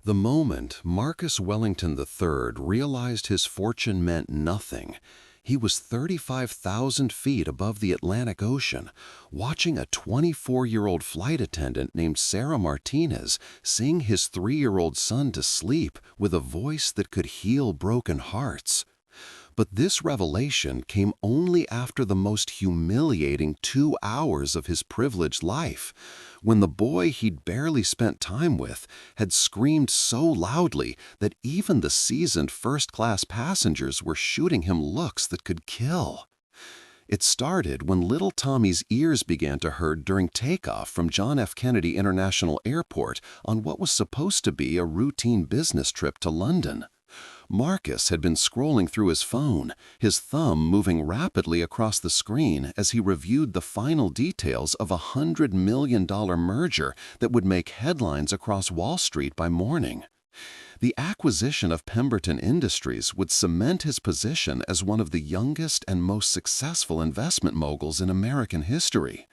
The moment Marcus Wellington III realized his fortune meant nothing, he was 35,000 feet above the Atlantic Ocean, watching a 24-year-old flight attendant named Sarah Martinez sing his 3-year-old son to sleep with a voice that could heal broken hearts. But this revelation came only after the most humiliating 2 hours of his privileged life, when the boy he'd barely spent time with had screamed so loudly that even the seasoned first-class passengers were shooting him looks that could kill. It started when little Tommy's ears began to hurt during takeoff from John F. Kennedy International Airport on what was supposed to be a routine business trip to London. Marcus had been scrolling through his phone, his thumb moving rapidly across the screen as he reviewed the final details of a $100 million merger that would make headlines across Wall Street by morning. The acquisition of Pemberton Industries would cement his position as one of the youngest and most successful investment moguls in American history.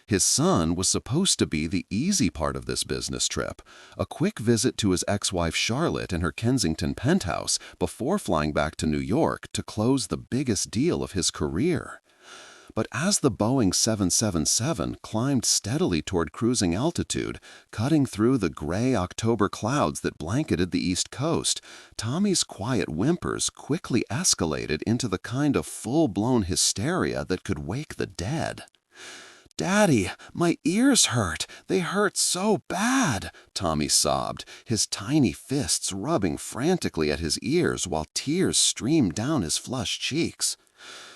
His son was supposed to be the easy part of this business trip, a quick visit to his ex-wife Charlotte in her Kensington penthouse before flying back to New York to close the biggest deal of his career. But as the Boeing 777 climbed steadily toward cruising altitude, cutting through the gray October clouds that blanketed the East Coast, Tommy's quiet whimpers quickly escalated into the kind of full-blown hysteria that could wake the dead. "Daddy, my ears hurt. They hurt so bad," Tommy sobbed, his tiny fists rubbing frantically at his ears while tears streamed down his flushed cheeks.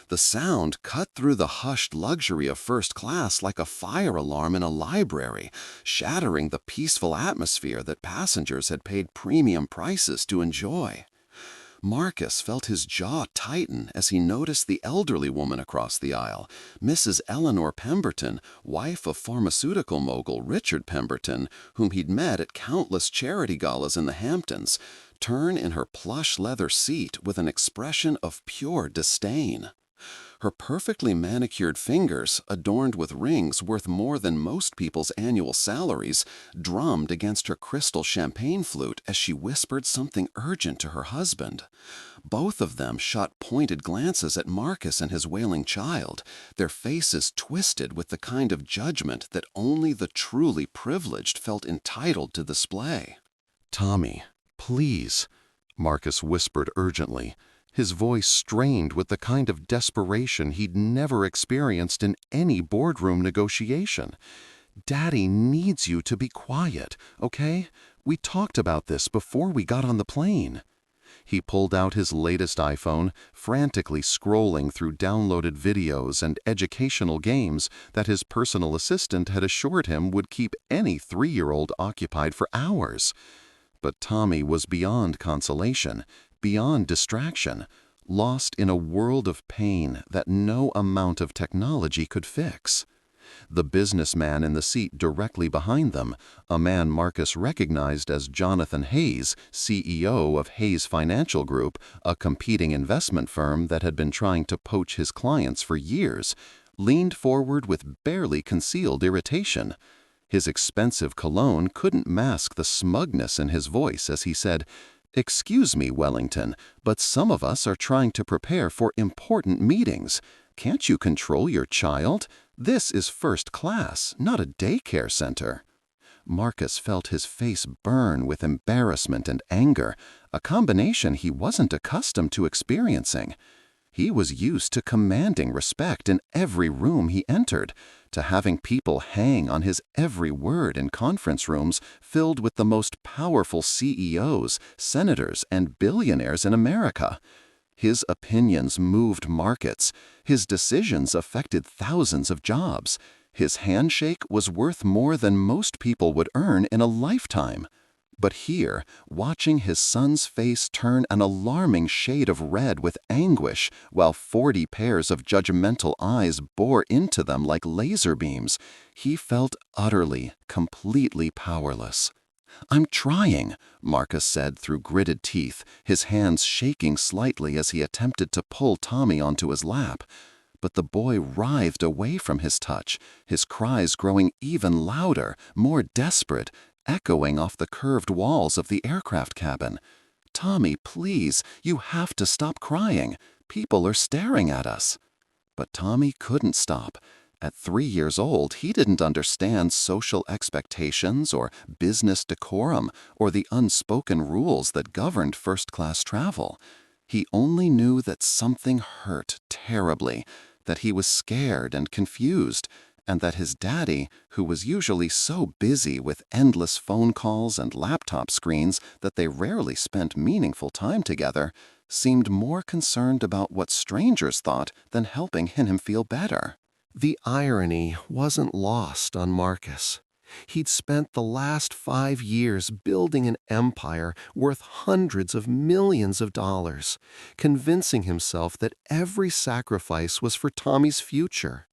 The sound cut through the hushed luxury of first class like a fire alarm in a library, shattering the peaceful atmosphere that passengers had paid premium prices to enjoy. Marcus felt his jaw tighten as he noticed the elderly woman across the aisle, Mrs. Eleanor Pemberton, wife of pharmaceutical mogul Richard Pemberton, whom he'd met at countless charity galas in the Hamptons, turn in her plush leather seat with an expression of pure disdain. Her perfectly manicured fingers, adorned with rings worth more than most people's annual salaries, drummed against her crystal champagne flute as she whispered something urgent to her husband. Both of them shot pointed glances at Marcus and his wailing child, their faces twisted with the kind of judgment that only the truly privileged felt entitled to display. "Tommy, please," Marcus whispered urgently, his voice strained with the kind of desperation he'd never experienced in any boardroom negotiation. "Daddy needs you to be quiet, okay? We talked about this before we got on the plane." He pulled out his latest iPhone, frantically scrolling through downloaded videos and educational games that his personal assistant had assured him would keep any 3-year-old occupied for hours. But Tommy was beyond consolation, beyond distraction, lost in a world of pain that no amount of technology could fix. The businessman in the seat directly behind them, a man Marcus recognized as Jonathan Hayes, CEO of Hayes Financial Group, a competing investment firm that had been trying to poach his clients for years, leaned forward with barely concealed irritation. His expensive cologne couldn't mask the smugness in his voice as he said, "Excuse me, Wellington, but some of us are trying to prepare for important meetings. Can't you control your child? This is first class, not a daycare center." Marcus felt his face burn with embarrassment and anger, a combination he wasn't accustomed to experiencing. He was used to commanding respect in every room he entered, to having people hang on his every word in conference rooms filled with the most powerful CEOs, senators, and billionaires in America. His opinions moved markets. His decisions affected thousands of jobs. His handshake was worth more than most people would earn in a lifetime. But here, watching his son's face turn an alarming shade of red with anguish while 40 pairs of judgmental eyes bore into them like laser beams, he felt utterly, completely powerless. "I'm trying," Marcus said through gritted teeth, his hands shaking slightly as he attempted to pull Tommy onto his lap. But the boy writhed away from his touch, his cries growing even louder, more desperate, echoing off the curved walls of the aircraft cabin. "Tommy, please, you have to stop crying. People are staring at us." But Tommy couldn't stop. At 3 years old, he didn't understand social expectations or business decorum or the unspoken rules that governed first-class travel. He only knew that something hurt terribly, that he was scared and confused, and that his daddy, who was usually so busy with endless phone calls and laptop screens that they rarely spent meaningful time together, seemed more concerned about what strangers thought than helping him feel better. The irony wasn't lost on Marcus. He'd spent the last 5 years building an empire worth hundreds of millions of dollars, convincing himself that every sacrifice was for Tommy's future.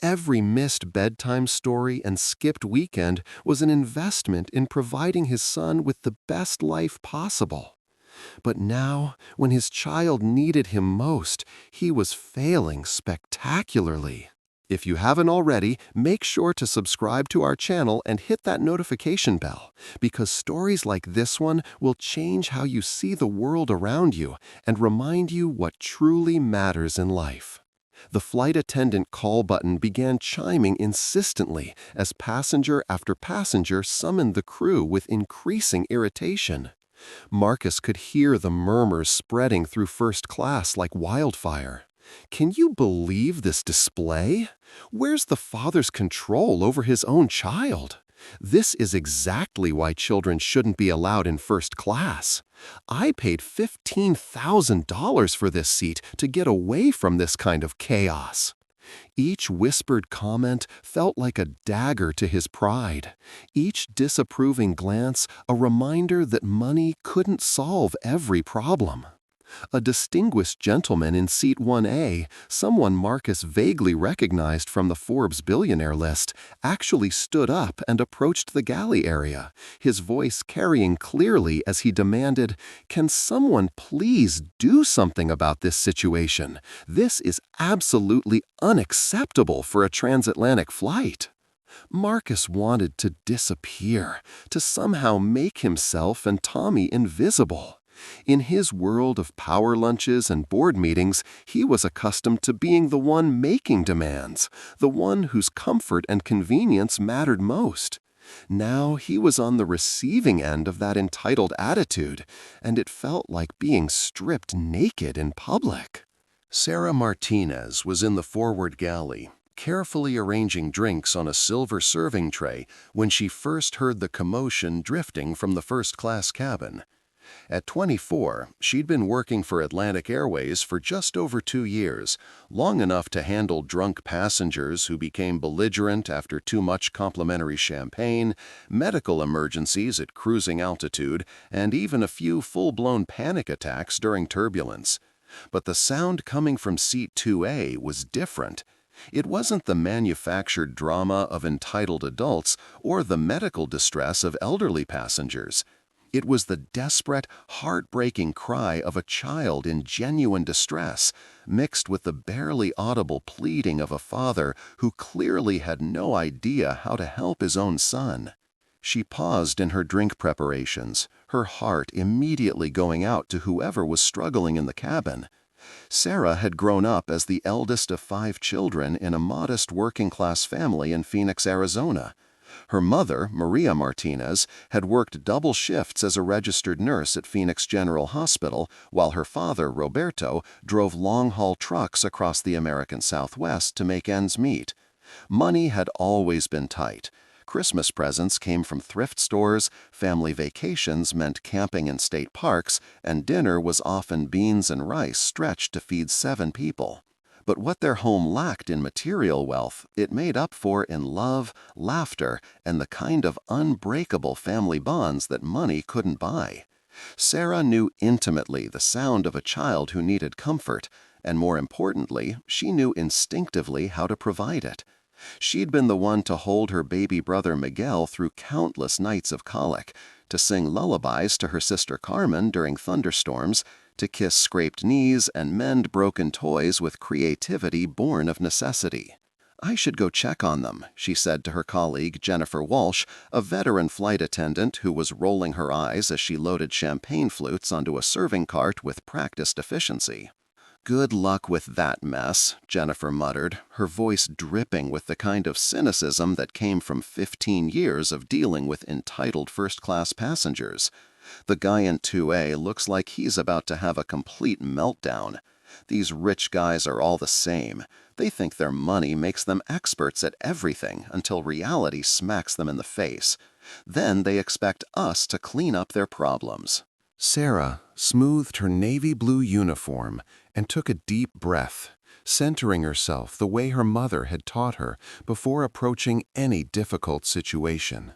Every missed bedtime story and skipped weekend was an investment in providing his son with the best life possible. But now, when his child needed him most, he was failing spectacularly. If you haven't already, make sure to subscribe to our channel and hit that notification bell, because stories like this one will change how you see the world around you and remind you what truly matters in life. The flight attendant call button began chiming insistently as passenger after passenger summoned the crew with increasing irritation. Marcus could hear the murmurs spreading through first class like wildfire. Can you believe this display? Where's the father's control over his own child? This is exactly why children shouldn't be allowed in first class. I paid $15,000 for this seat to get away from this kind of chaos. Each whispered comment felt like a dagger to his pride. Each disapproving glance a reminder that money couldn't solve every problem. A distinguished gentleman in seat 1A, someone Marcus vaguely recognized from the Forbes billionaire list, actually stood up and approached the galley area, his voice carrying clearly as he demanded, "Can someone please do something about this situation? This is absolutely unacceptable for a transatlantic flight." Marcus wanted to disappear, to somehow make himself and Tommy invisible. In his world of power lunches and board meetings, he was accustomed to being the one making demands, the one whose comfort and convenience mattered most. Now he was on the receiving end of that entitled attitude, and it felt like being stripped naked in public. Sarah Martinez was in the forward galley, carefully arranging drinks on a silver serving tray when she first heard the commotion drifting from the first-class cabin. At 24, she'd been working for Atlantic Airways for just over 2 years, long enough to handle drunk passengers who became belligerent after too much complimentary champagne, medical emergencies at cruising altitude, and even a few full-blown panic attacks during turbulence. But the sound coming from seat 2A was different. It wasn't the manufactured drama of entitled adults or the medical distress of elderly passengers. It was the desperate, heartbreaking cry of a child in genuine distress, mixed with the barely audible pleading of a father who clearly had no idea how to help his own son. She paused in her drink preparations, her heart immediately going out to whoever was struggling in the cabin. Sarah had grown up as the eldest of 5 children in a modest working-class family in Phoenix, Arizona. Her mother, Maria Martinez, had worked double shifts as a registered nurse at Phoenix General Hospital, while her father, Roberto, drove long-haul trucks across the American Southwest to make ends meet. Money had always been tight. Christmas presents came from thrift stores, family vacations meant camping in state parks, and dinner was often beans and rice stretched to feed 7 people. But what their home lacked in material wealth, it made up for in love, laughter, and the kind of unbreakable family bonds that money couldn't buy. Sarah knew intimately the sound of a child who needed comfort, and more importantly, she knew instinctively how to provide it. She'd been the one to hold her baby brother Miguel through countless nights of colic, to sing lullabies to her sister Carmen during thunderstorms, to kiss scraped knees and mend broken toys with creativity born of necessity. "I should go check on them," she said to her colleague Jennifer Walsh, a veteran flight attendant who was rolling her eyes as she loaded champagne flutes onto a serving cart with practiced efficiency. "Good luck with that mess," Jennifer muttered, her voice dripping with the kind of cynicism that came from 15 years of dealing with entitled first-class passengers. "The guy in 2A looks like he's about to have a complete meltdown. These rich guys are all the same. They think their money makes them experts at everything until reality smacks them in the face. Then they expect us to clean up their problems." Sarah smoothed her navy blue uniform and took a deep breath, centering herself the way her mother had taught her before approaching any difficult situation.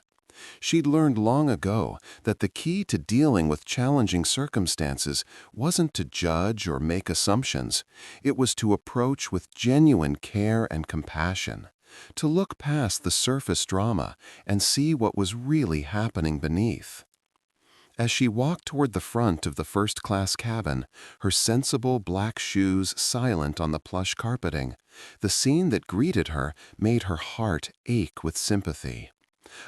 She'd learned long ago that the key to dealing with challenging circumstances wasn't to judge or make assumptions. It was to approach with genuine care and compassion, to look past the surface drama and see what was really happening beneath. As she walked toward the front of the first-class cabin, her sensible black shoes silent on the plush carpeting, the scene that greeted her made her heart ache with sympathy.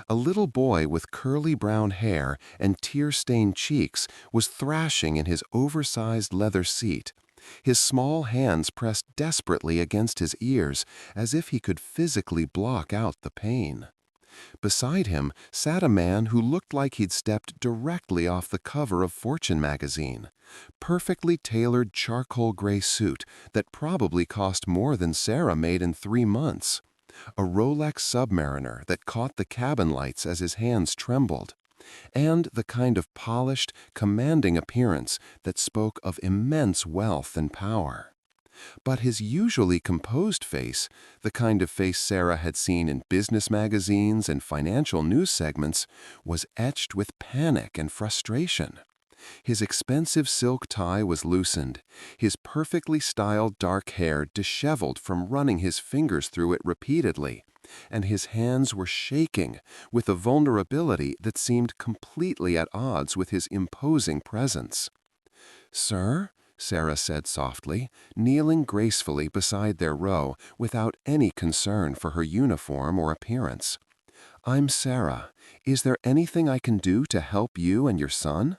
A little boy with curly brown hair and tear-stained cheeks was thrashing in his oversized leather seat, his small hands pressed desperately against his ears as if he could physically block out the pain. Beside him sat a man who looked like he'd stepped directly off the cover of Fortune magazine. Perfectly tailored charcoal gray suit that probably cost more than Sarah made in 3 months. A Rolex Submariner that caught the cabin lights as his hands trembled. And the kind of polished, commanding appearance that spoke of immense wealth and power. But his usually composed face, the kind of face Sarah had seen in business magazines and financial news segments, was etched with panic and frustration. His expensive silk tie was loosened, his perfectly styled dark hair disheveled from running his fingers through it repeatedly, and his hands were shaking with a vulnerability that seemed completely at odds with his imposing presence. "Sir?" Sarah said softly, kneeling gracefully beside their row without any concern for her uniform or appearance. "I'm Sarah. Is there anything I can do to help you and your son?"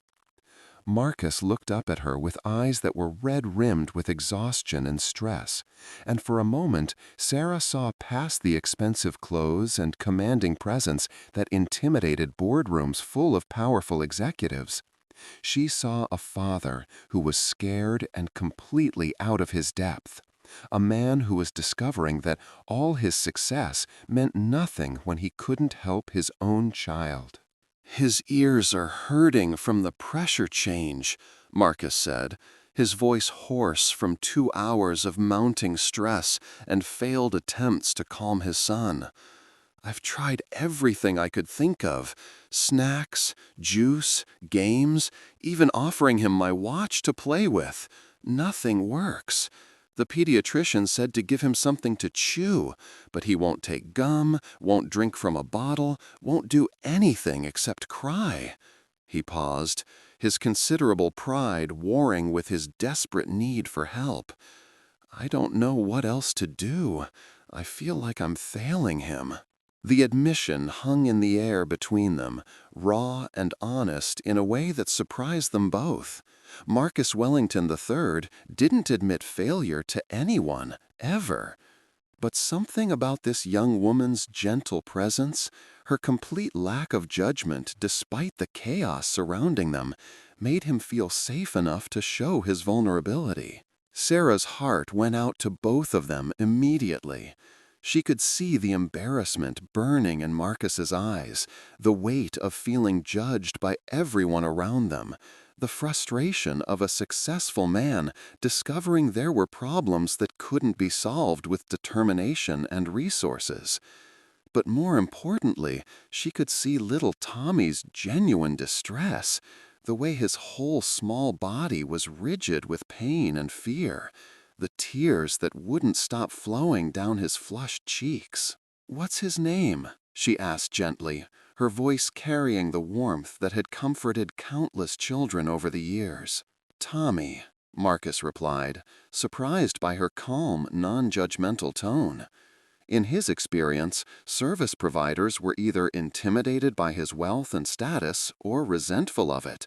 Marcus looked up at her with eyes that were red-rimmed with exhaustion and stress, and for a moment Sarah saw past the expensive clothes and commanding presence that intimidated boardrooms full of powerful executives. She saw a father who was scared and completely out of his depth, a man who was discovering that all his success meant nothing when he couldn't help his own child. "His ears are hurting from the pressure change," Marcus said, his voice hoarse from 2 hours of mounting stress and failed attempts to calm his son. "I've tried everything I could think of. Snacks, juice, games, even offering him my watch to play with. Nothing works. The pediatrician said to give him something to chew, but he won't take gum, won't drink from a bottle, won't do anything except cry." He paused, his considerable pride warring with his desperate need for help. "I don't know what else to do. I feel like I'm failing him." The admission hung in the air between them, raw and honest in a way that surprised them both. Marcus Wellington III didn't admit failure to anyone, ever. But something about this young woman's gentle presence, her complete lack of judgment despite the chaos surrounding them, made him feel safe enough to show his vulnerability. Sarah's heart went out to both of them immediately. She could see the embarrassment burning in Marcus's eyes, the weight of feeling judged by everyone around them, the frustration of a successful man discovering there were problems that couldn't be solved with determination and resources. But more importantly, she could see little Tommy's genuine distress, the way his whole small body was rigid with pain and fear, the tears that wouldn't stop flowing down his flushed cheeks. "What's his name?" she asked gently, her voice carrying the warmth that had comforted countless children over the years. "Tommy," Marcus replied, surprised by her calm, non-judgmental tone. In his experience, service providers were either intimidated by his wealth and status or resentful of it.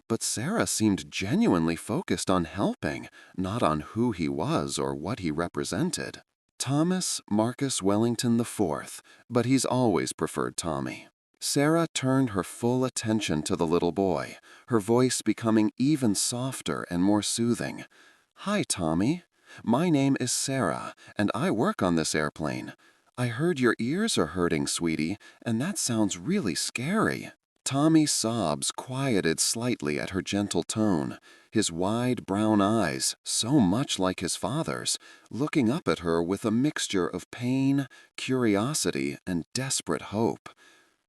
But Sarah seemed genuinely focused on helping, not on who he was or what he represented. Thomas Marcus Wellington IV, but he's always preferred Tommy. Sarah turned her full attention to the little boy, her voice becoming even softer and more soothing. "Hi, Tommy. My name is Sarah, and I work on this airplane. I heard your ears are hurting, sweetie, and that sounds really scary." Tommy's sobs quieted slightly at her gentle tone, his wide brown eyes, so much like his father's, looking up at her with a mixture of pain, curiosity, and desperate hope.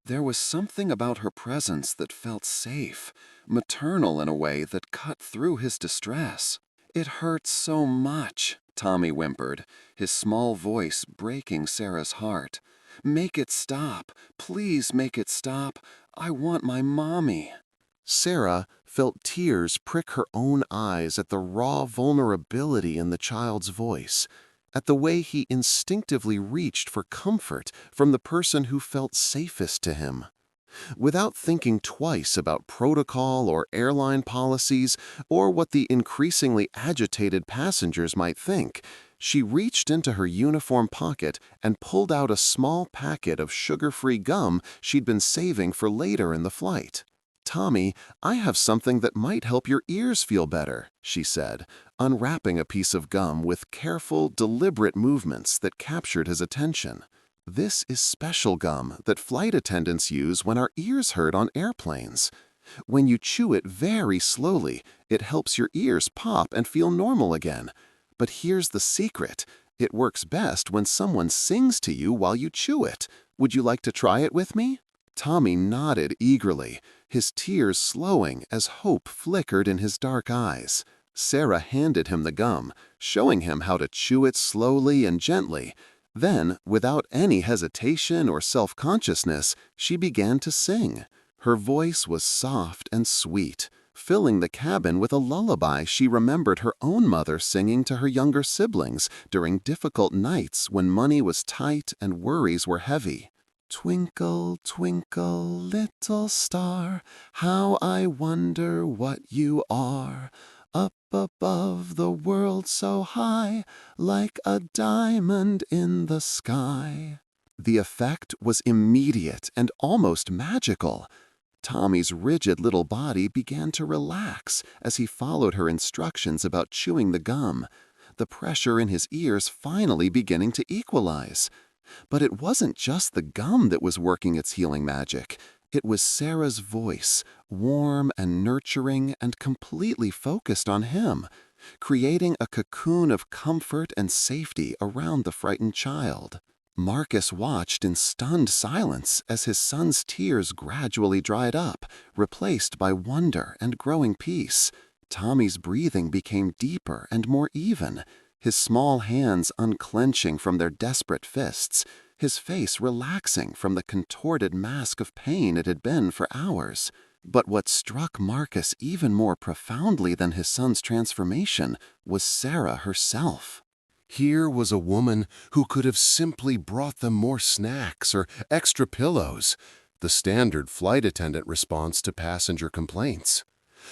There was something about her presence that felt safe, maternal in a way that cut through his distress. "It hurts so much," Tommy whimpered, his small voice breaking Sarah's heart. "Make it stop. Please make it stop. I want my mommy." Sarah felt tears prick her own eyes at the raw vulnerability in the child's voice, at the way he instinctively reached for comfort from the person who felt safest to him. Without thinking twice about protocol or airline policies or what the increasingly agitated passengers might think, she reached into her uniform pocket and pulled out a small packet of sugar-free gum she'd been saving for later in the flight. "Tommy, I have something that might help your ears feel better," she said, unwrapping a piece of gum with careful, deliberate movements that captured his attention. "This is special gum that flight attendants use when our ears hurt on airplanes. When you chew it very slowly, it helps your ears pop and feel normal again. But here's the secret. It works best when someone sings to you while you chew it. Would you like to try it with me?" Tommy nodded eagerly, his tears slowing as hope flickered in his dark eyes. Sarah handed him the gum, showing him how to chew it slowly and gently. Then, without any hesitation or self-consciousness, she began to sing. Her voice was soft and sweet, filling the cabin with a lullaby she remembered her own mother singing to her younger siblings during difficult nights when money was tight and worries were heavy. "Twinkle, twinkle, little star, how I wonder what you are. Up above the world so high, like a diamond in the sky." The effect was immediate and almost magical. Tommy's rigid little body began to relax as he followed her instructions about chewing the gum, the pressure in his ears finally beginning to equalize. But it wasn't just the gum that was working its healing magic. It was Sarah's voice, warm and nurturing and completely focused on him, creating a cocoon of comfort and safety around the frightened child. Marcus watched in stunned silence as his son's tears gradually dried up, replaced by wonder and growing peace. Tommy's breathing became deeper and more even, his small hands unclenching from their desperate fists, his face relaxing from the contorted mask of pain it had been for hours. But what struck Marcus even more profoundly than his son's transformation was Sarah herself. Here was a woman who could have simply brought them more snacks or extra pillows, the standard flight attendant response to passenger complaints.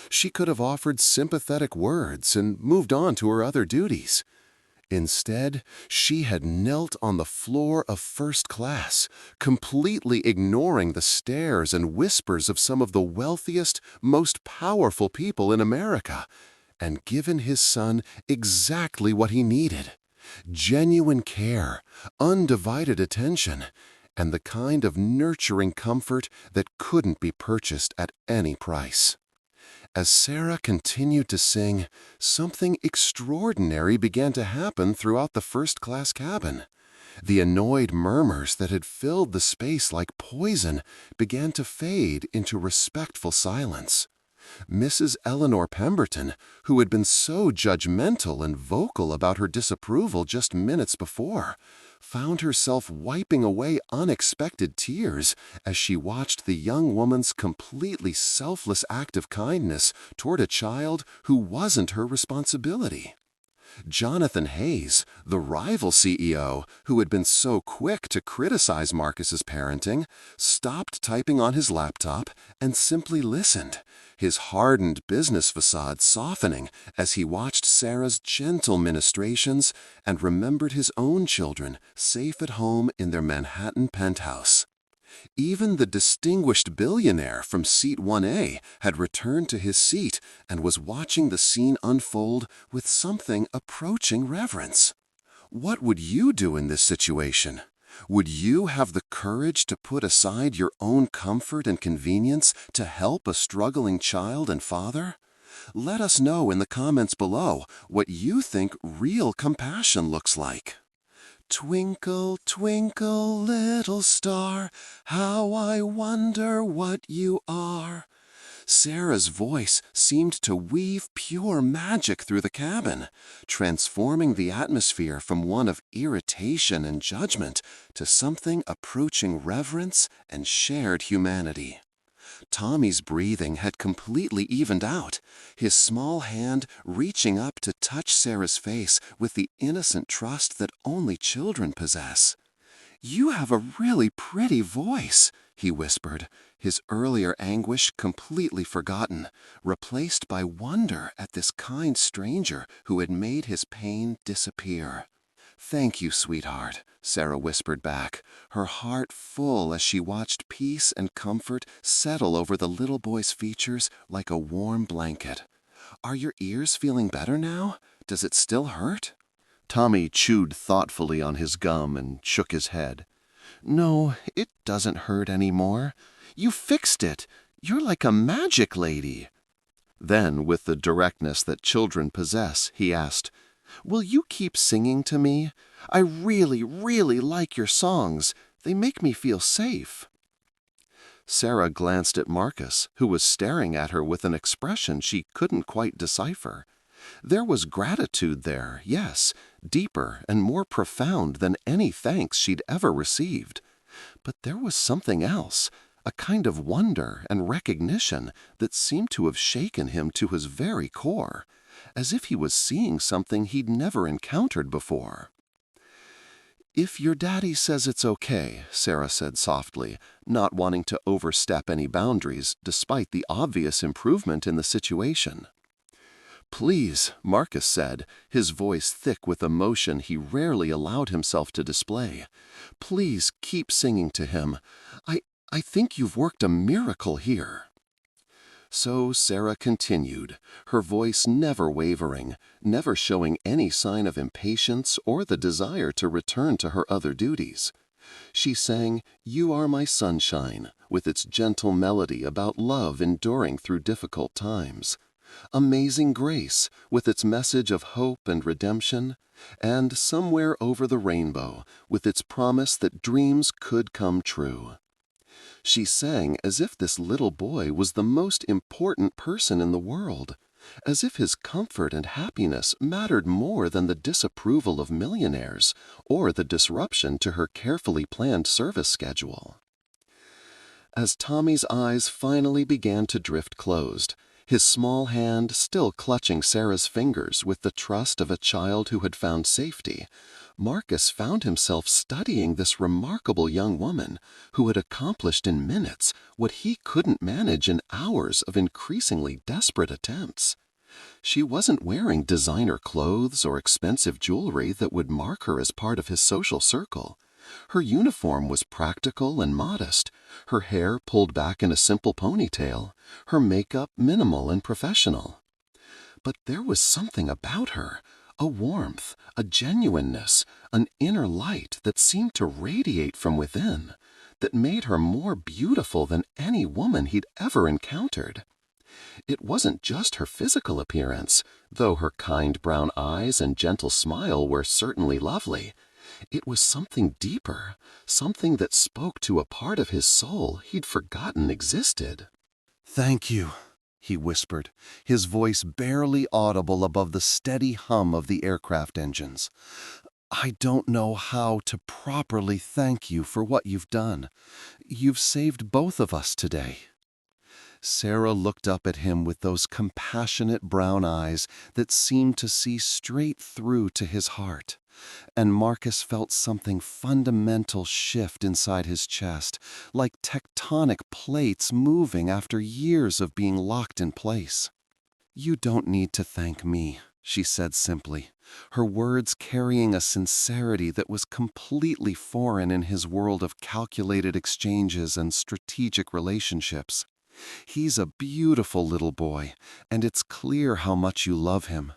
She could have offered sympathetic words and moved on to her other duties. Instead, she had knelt on the floor of first class, completely ignoring the stares and whispers of some of the wealthiest, most powerful people in America, and given his son exactly what he needed: genuine care, undivided attention, and the kind of nurturing comfort that couldn't be purchased at any price. As Sarah continued to sing, something extraordinary began to happen throughout the first-class cabin. The annoyed murmurs that had filled the space like poison began to fade into respectful silence. Mrs. Eleanor Pemberton, who had been so judgmental and vocal about her disapproval just minutes before, found herself wiping away unexpected tears as she watched the young woman's completely selfless act of kindness toward a child who wasn't her responsibility. Jonathan Hayes, the rival CEO, who had been so quick to criticize Marcus's parenting, stopped typing on his laptop and simply listened, his hardened business facade softening as he watched Sarah's gentle ministrations and remembered his own children safe at home in their Manhattan penthouse. Even the distinguished billionaire from seat 1A had returned to his seat and was watching the scene unfold with something approaching reverence. What would you do in this situation? Would you have the courage to put aside your own comfort and convenience to help a struggling child and father? Let us know in the comments below what you think real compassion looks like. Twinkle, twinkle, little star, how I wonder what you are. Sarah's voice seemed to weave pure magic through the cabin, transforming the atmosphere from one of irritation and judgment to something approaching reverence and shared humanity. Tommy's breathing had completely evened out, his small hand reaching up to touch Sarah's face with the innocent trust that only children possess. "You have a really pretty voice," he whispered, his earlier anguish completely forgotten, replaced by wonder at this kind stranger who had made his pain disappear. "Thank you, sweetheart," Sarah whispered back, her heart full as she watched peace and comfort settle over the little boy's features like a warm blanket. "Are your ears feeling better now? Does it still hurt?" Tommy chewed thoughtfully on his gum and shook his head. "No, it doesn't hurt anymore. You fixed it. You're like a magic lady." Then, with the directness that children possess, he asked, "Will you keep singing to me? I really, really like your songs. They make me feel safe." Sarah glanced at Marcus, who was staring at her with an expression she couldn't quite decipher. There was gratitude there, yes, deeper and more profound than any thanks she'd ever received. But there was something else, a kind of wonder and recognition that seemed to have shaken him to his very core, as if he was seeing something he'd never encountered before. "If your daddy says it's okay," Sarah said softly, not wanting to overstep any boundaries despite the obvious improvement in the situation. "Please," Marcus said, his voice thick with emotion he rarely allowed himself to display. "Please keep singing to him. I think you've worked a miracle here." So Sarah continued, her voice never wavering, never showing any sign of impatience or the desire to return to her other duties. She sang "You Are My Sunshine," with its gentle melody about love enduring through difficult times, "Amazing Grace," with its message of hope and redemption, and "Somewhere Over the Rainbow," with its promise that dreams could come true. She sang as if this little boy was the most important person in the world, as if his comfort and happiness mattered more than the disapproval of millionaires or the disruption to her carefully planned service schedule. As Tommy's eyes finally began to drift closed, his small hand still clutching Sarah's fingers with the trust of a child who had found safety, Marcus found himself studying this remarkable young woman who had accomplished in minutes what he couldn't manage in hours of increasingly desperate attempts. She wasn't wearing designer clothes or expensive jewelry that would mark her as part of his social circle. Her uniform was practical and modest, her hair pulled back in a simple ponytail, her makeup minimal and professional. But there was something about her, a warmth, a genuineness, an inner light that seemed to radiate from within, that made her more beautiful than any woman he'd ever encountered. It wasn't just her physical appearance, though her kind brown eyes and gentle smile were certainly lovely. It was something deeper, something that spoke to a part of his soul he'd forgotten existed. "Thank you," he whispered, his voice barely audible above the steady hum of the aircraft engines. "I don't know how to properly thank you for what you've done. You've saved both of us today." Sarah looked up at him with those compassionate brown eyes that seemed to see straight through to his heart. And Marcus felt something fundamental shift inside his chest, like tectonic plates moving after years of being locked in place. "You don't need to thank me," she said simply, her words carrying a sincerity that was completely foreign in his world of calculated exchanges and strategic relationships. "He's a beautiful little boy, and it's clear how much you love him.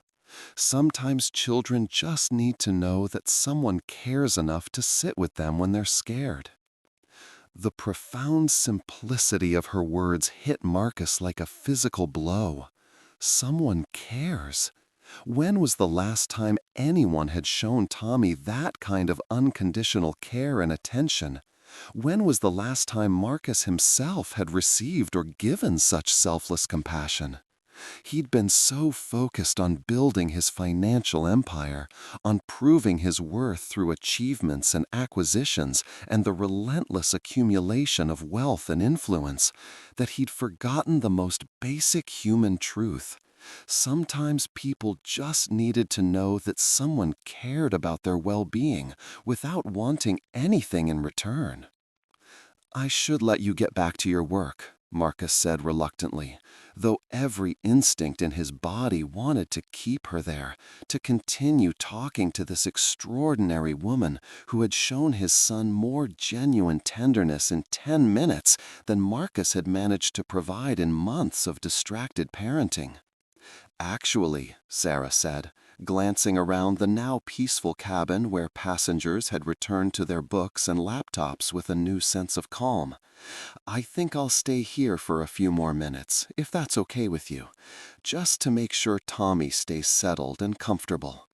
Sometimes children just need to know that someone cares enough to sit with them when they're scared." The profound simplicity of her words hit Marcus like a physical blow. Someone cares. When was the last time anyone had shown Tommy that kind of unconditional care and attention? When was the last time Marcus himself had received or given such selfless compassion? He'd been so focused on building his financial empire, on proving his worth through achievements and acquisitions and the relentless accumulation of wealth and influence, that he'd forgotten the most basic human truth. Sometimes people just needed to know that someone cared about their well-being without wanting anything in return. "I should let you get back to your work," Marcus said reluctantly, though every instinct in his body wanted to keep her there, to continue talking to this extraordinary woman who had shown his son more genuine tenderness in 10 minutes than Marcus had managed to provide in months of distracted parenting. "Actually," Sarah said, glancing around the now peaceful cabin where passengers had returned to their books and laptops with a new sense of calm, "I think I'll stay here for a few more minutes, if that's okay with you, just to make sure Tommy stays settled and comfortable."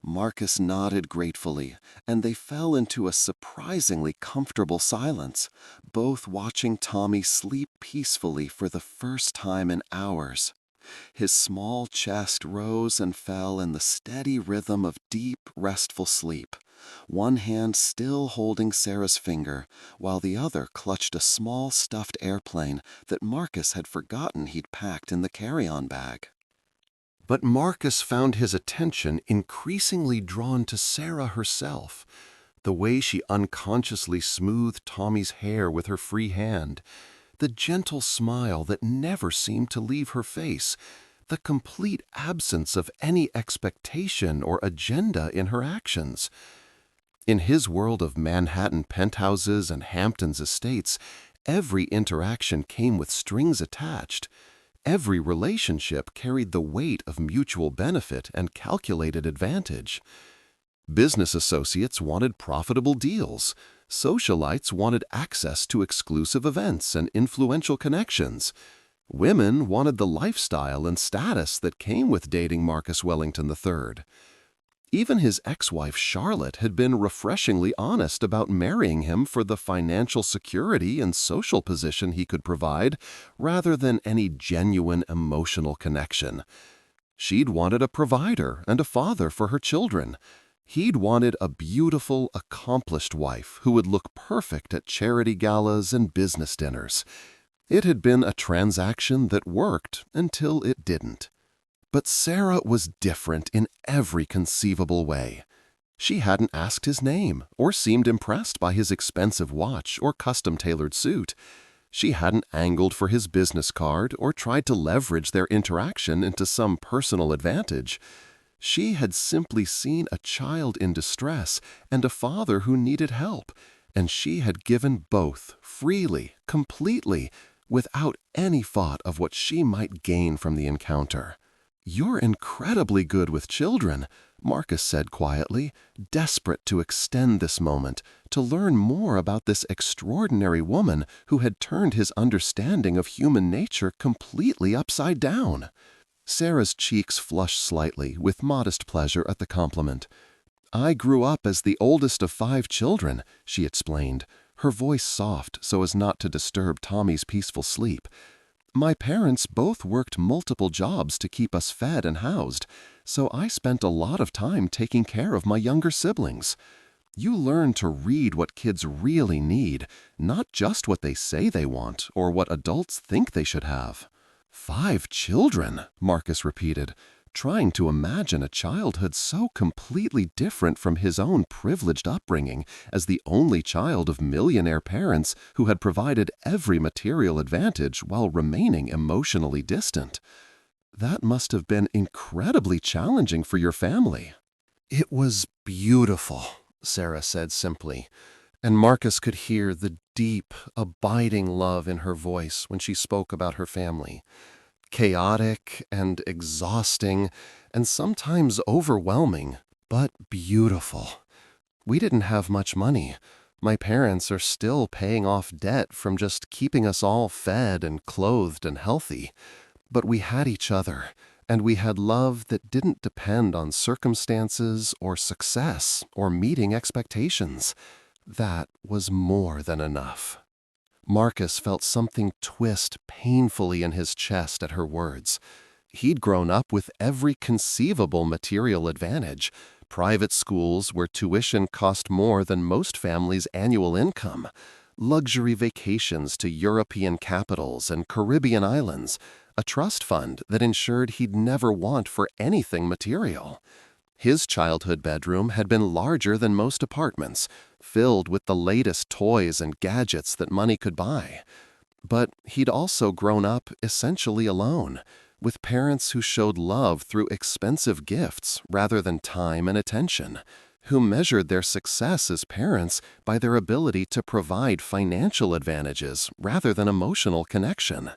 Marcus nodded gratefully, and they fell into a surprisingly comfortable silence, both watching Tommy sleep peacefully for the first time in hours. His small chest rose and fell in the steady rhythm of deep, restful sleep, one hand still holding Sarah's finger, while the other clutched a small stuffed airplane that Marcus had forgotten he'd packed in the carry-on bag. But Marcus found his attention increasingly drawn to Sarah herself, the way she unconsciously smoothed Tommy's hair with her free hand, the gentle smile that never seemed to leave her face, the complete absence of any expectation or agenda in her actions. In his world of Manhattan penthouses and Hamptons estates, every interaction came with strings attached. Every relationship carried the weight of mutual benefit and calculated advantage. Business associates wanted profitable deals. Socialites wanted access to exclusive events and influential connections. Women wanted the lifestyle and status that came with dating Marcus Wellington III. Even his ex-wife Charlotte had been refreshingly honest about marrying him for the financial security and social position he could provide, rather than any genuine emotional connection. She'd wanted a provider and a father for her children. He'd wanted a beautiful, accomplished wife who would look perfect at charity galas and business dinners. It had been a transaction that worked until it didn't. But Sarah was different in every conceivable way. She hadn't asked his name or seemed impressed by his expensive watch or custom-tailored suit. She hadn't angled for his business card or tried to leverage their interaction into some personal advantage. She had simply seen a child in distress and a father who needed help, and she had given both freely, completely, without any thought of what she might gain from the encounter. "You're incredibly good with children," Marcus said quietly, desperate to extend this moment, to learn more about this extraordinary woman who had turned his understanding of human nature completely upside down. Sarah's cheeks flushed slightly with modest pleasure at the compliment. "I grew up as the oldest of 5 children," she explained, her voice soft so as not to disturb Tommy's peaceful sleep. "My parents both worked multiple jobs to keep us fed and housed, so I spent a lot of time taking care of my younger siblings. You learn to read what kids really need, not just what they say they want or what adults think they should have. 5 children, Marcus repeated, trying to imagine a childhood so completely different from his own privileged upbringing as the only child of millionaire parents who had provided every material advantage while remaining emotionally distant. That must have been incredibly challenging for your family. It was beautiful, Sarah said simply, and Marcus could hear the deep, abiding love in her voice when she spoke about her family. Chaotic and exhausting and sometimes overwhelming, but beautiful. We didn't have much money. My parents are still paying off debt from just keeping us all fed and clothed and healthy. But we had each other, and we had love that didn't depend on circumstances or success or meeting expectations. That was more than enough. Marcus felt something twist painfully in his chest at her words. He'd grown up with every conceivable material advantage. Private schools where tuition cost more than most families' annual income. Luxury vacations to European capitals and Caribbean islands. A trust fund that ensured he'd never want for anything material. His childhood bedroom had been larger than most apartments, filled with the latest toys and gadgets that money could buy. But he'd also grown up essentially alone, with parents who showed love through expensive gifts rather than time and attention, who measured their success as parents by their ability to provide financial advantages rather than emotional connection.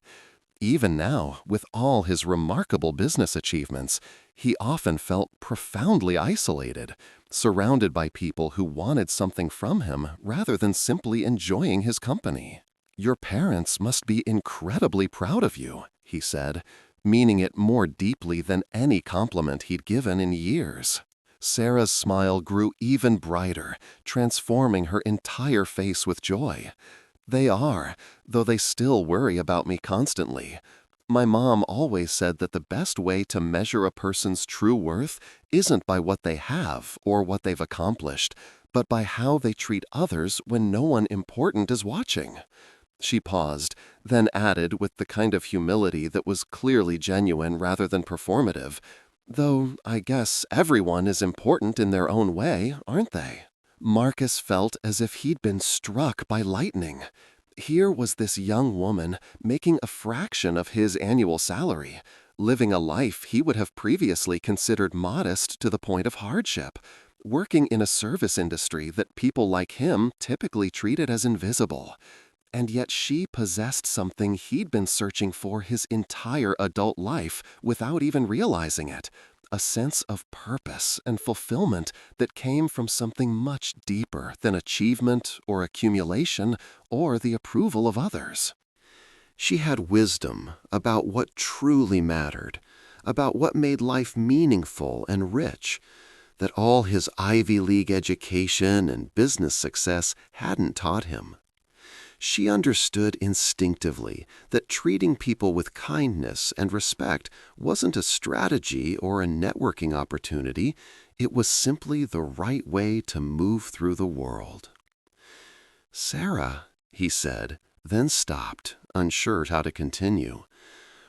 Even now, with all his remarkable business achievements, he often felt profoundly isolated, surrounded by people who wanted something from him rather than simply enjoying his company. "Your parents must be incredibly proud of you," he said, meaning it more deeply than any compliment he'd given in years. Sarah's smile grew even brighter, transforming her entire face with joy. "They are, though they still worry about me constantly. My mom always said that the best way to measure a person's true worth isn't by what they have or what they've accomplished, but by how they treat others when no one important is watching." She paused, then added with the kind of humility that was clearly genuine rather than performative, "Though I guess everyone is important in their own way, aren't they?" Marcus felt as if he'd been struck by lightning. Here was this young woman making a fraction of his annual salary, living a life he would have previously considered modest to the point of hardship, working in a service industry that people like him typically treated as invisible. And yet she possessed something he'd been searching for his entire adult life without even realizing it. A sense of purpose and fulfillment that came from something much deeper than achievement or accumulation or the approval of others. She had wisdom about what truly mattered, about what made life meaningful and rich, that all his Ivy League education and business success hadn't taught him. She understood instinctively that treating people with kindness and respect wasn't a strategy or a networking opportunity, it was simply the right way to move through the world. "Sarah," he said, then stopped, unsure how to continue.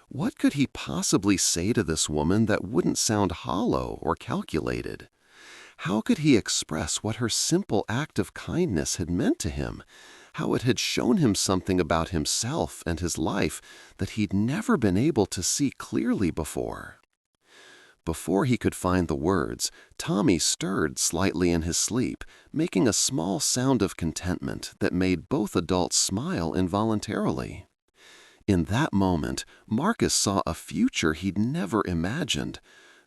What could he possibly say to this woman that wouldn't sound hollow or calculated? How could he express what her simple act of kindness had meant to him? How it had shown him something about himself and his life that he'd never been able to see clearly before. Before he could find the words, Tommy stirred slightly in his sleep, making a small sound of contentment that made both adults smile involuntarily. In that moment, Marcus saw a future he'd never imagined.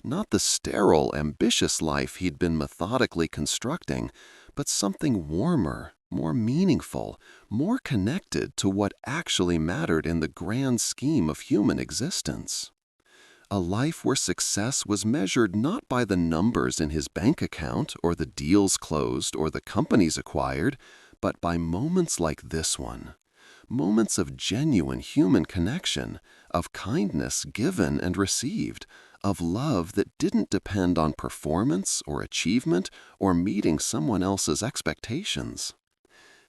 Not the sterile, ambitious life he'd been methodically constructing, but something warmer, more meaningful, more connected to what actually mattered in the grand scheme of human existence. A life where success was measured not by the numbers in his bank account or the deals closed or the companies acquired, but by moments like this one. moments of genuine human connection, of kindness given and received, of love that didn't depend on performance or achievement or meeting someone else's expectations.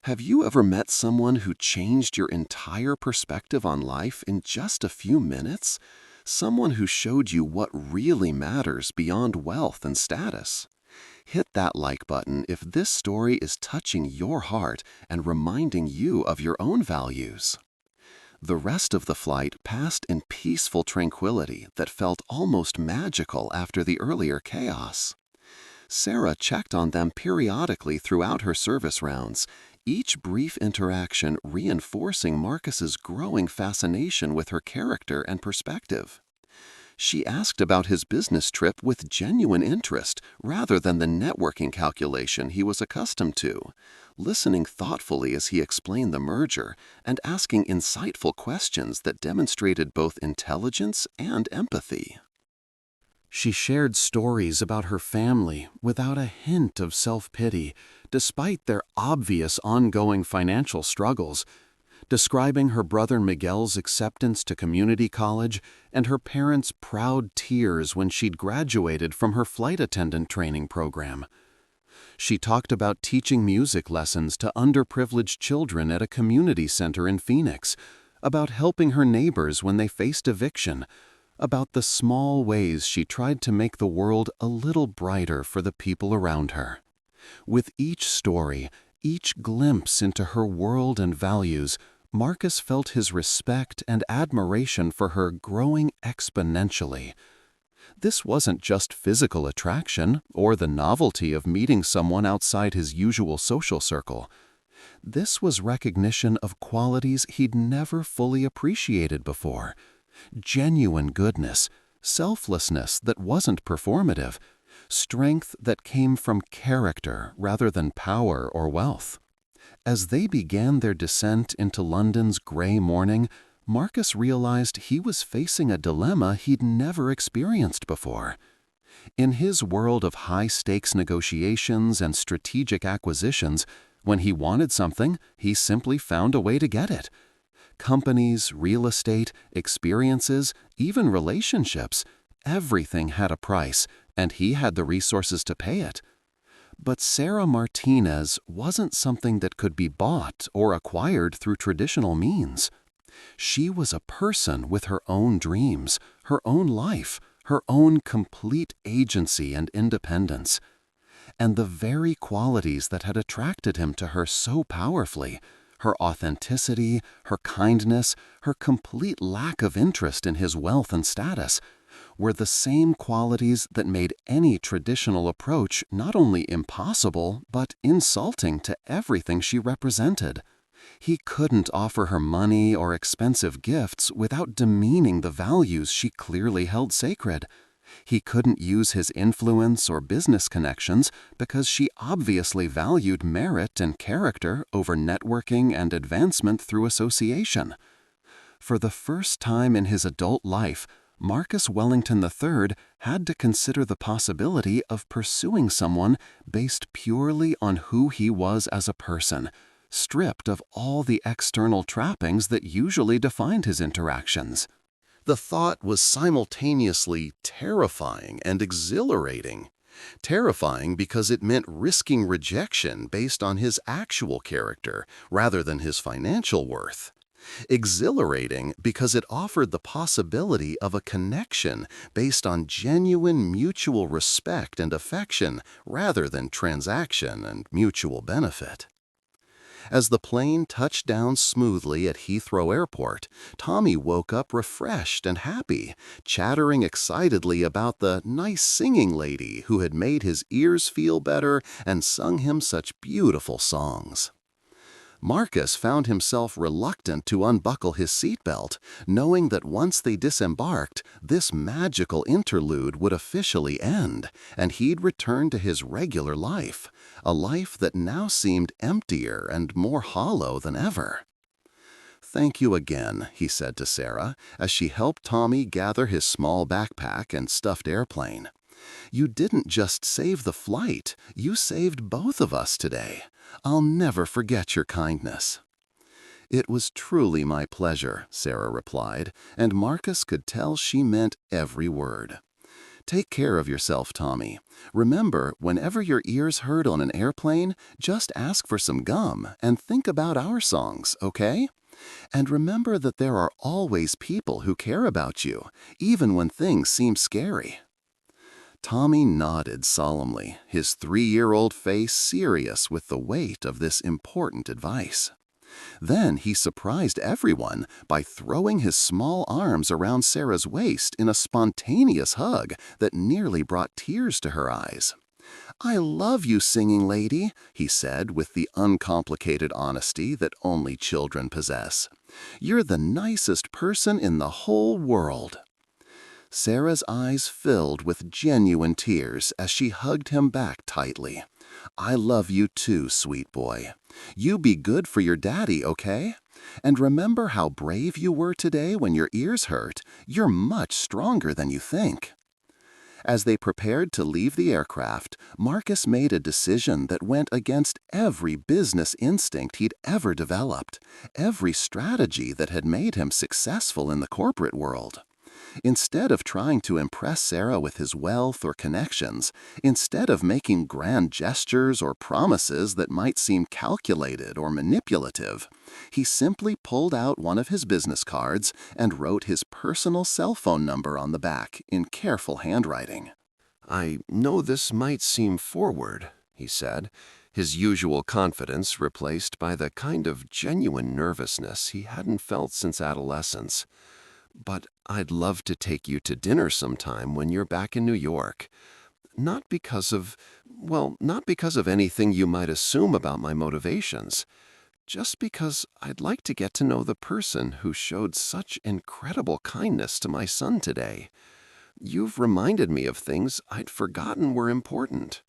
Have you ever met someone who changed your entire perspective on life in just a few minutes? Someone who showed you what really matters beyond wealth and status? Hit that like button if this story is touching your heart and reminding you of your own values. The rest of the flight passed in peaceful tranquility that felt almost magical after the earlier chaos. Sarah checked on them periodically throughout her service rounds, each brief interaction reinforcing Marcus's growing fascination with her character and perspective. She asked about his business trip with genuine interest rather than the networking calculation he was accustomed to, listening thoughtfully as he explained the merger and asking insightful questions that demonstrated both intelligence and empathy. She shared stories about her family without a hint of self-pity, despite their obvious ongoing financial struggles, describing her brother Miguel's acceptance to community college and her parents' proud tears when she'd graduated from her flight attendant training program. She talked about teaching music lessons to underprivileged children at a community center in Phoenix, about helping her neighbors when they faced eviction, about the small ways she tried to make the world a little brighter for the people around her. With each story, each glimpse into her world and values, Marcus felt his respect and admiration for her growing exponentially. This wasn't just physical attraction or the novelty of meeting someone outside his usual social circle. This was recognition of qualities he'd never fully appreciated before. Genuine goodness, selflessness that wasn't performative, strength that came from character rather than power or wealth. As they began their descent into London's gray morning, Marcus realized he was facing a dilemma he'd never experienced before. In his world of high-stakes negotiations and strategic acquisitions, when he wanted something, he simply found a way to get it. Companies, real estate, experiences, even relationships, everything had a price, and he had the resources to pay it. But Sarah Martinez wasn't something that could be bought or acquired through traditional means. She was a person with her own dreams, her own life, her own complete agency and independence. And the very qualities that had attracted him to her so powerfully, her authenticity, her kindness, her complete lack of interest in his wealth and status, were the same qualities that made any traditional approach not only impossible, but insulting to everything she represented. He couldn't offer her money or expensive gifts without demeaning the values she clearly held sacred. He couldn't use his influence or business connections because she obviously valued merit and character over networking and advancement through association. For the first time in his adult life, Marcus Wellington III had to consider the possibility of pursuing someone based purely on who he was as a person, stripped of all the external trappings that usually defined his interactions. The thought was simultaneously terrifying and exhilarating. Terrifying because it meant risking rejection based on his actual character rather than his financial worth. Exhilarating because it offered the possibility of a connection based on genuine mutual respect and affection rather than transaction and mutual benefit. As the plane touched down smoothly at Heathrow Airport, Tommy woke up refreshed and happy, chattering excitedly about the nice singing lady who had made his ears feel better and sung him such beautiful songs. Marcus found himself reluctant to unbuckle his seatbelt, knowing that once they disembarked, this magical interlude would officially end, and he'd return to his regular life, a life that now seemed emptier and more hollow than ever. "Thank you again," he said to Sarah, as she helped Tommy gather his small backpack and stuffed airplane. "You didn't just save the flight, you saved both of us today. I'll never forget your kindness." "It was truly my pleasure," Sarah replied, and Marcus could tell she meant every word. "Take care of yourself, Tommy. Remember, whenever your ears hurt on an airplane, just ask for some gum and think about our songs, okay? And remember that there are always people who care about you, even when things seem scary." Tommy nodded solemnly, his 3-year-old face serious with the weight of this important advice. Then he surprised everyone by throwing his small arms around Sarah's waist in a spontaneous hug that nearly brought tears to her eyes. "I love you, singing lady," he said with the uncomplicated honesty that only children possess. "You're the nicest person in the whole world." Sarah's eyes filled with genuine tears as she hugged him back tightly. "I love you too, sweet boy. You be good for your daddy, okay? And remember how brave you were today when your ears hurt. You're much stronger than you think." As they prepared to leave the aircraft, Marcus made a decision that went against every business instinct he'd ever developed, every strategy that had made him successful in the corporate world. Instead of trying to impress Sarah with his wealth or connections, instead of making grand gestures or promises that might seem calculated or manipulative, he simply pulled out one of his business cards and wrote his personal cell phone number on the back in careful handwriting. "I know this might seem forward," he said, his usual confidence replaced by the kind of genuine nervousness he hadn't felt since adolescence. "But I'd love to take you to dinner sometime when you're back in New York. Not because of anything you might assume about my motivations. Just because I'd like to get to know the person who showed such incredible kindness to my son today. You've reminded me of things I'd forgotten were important."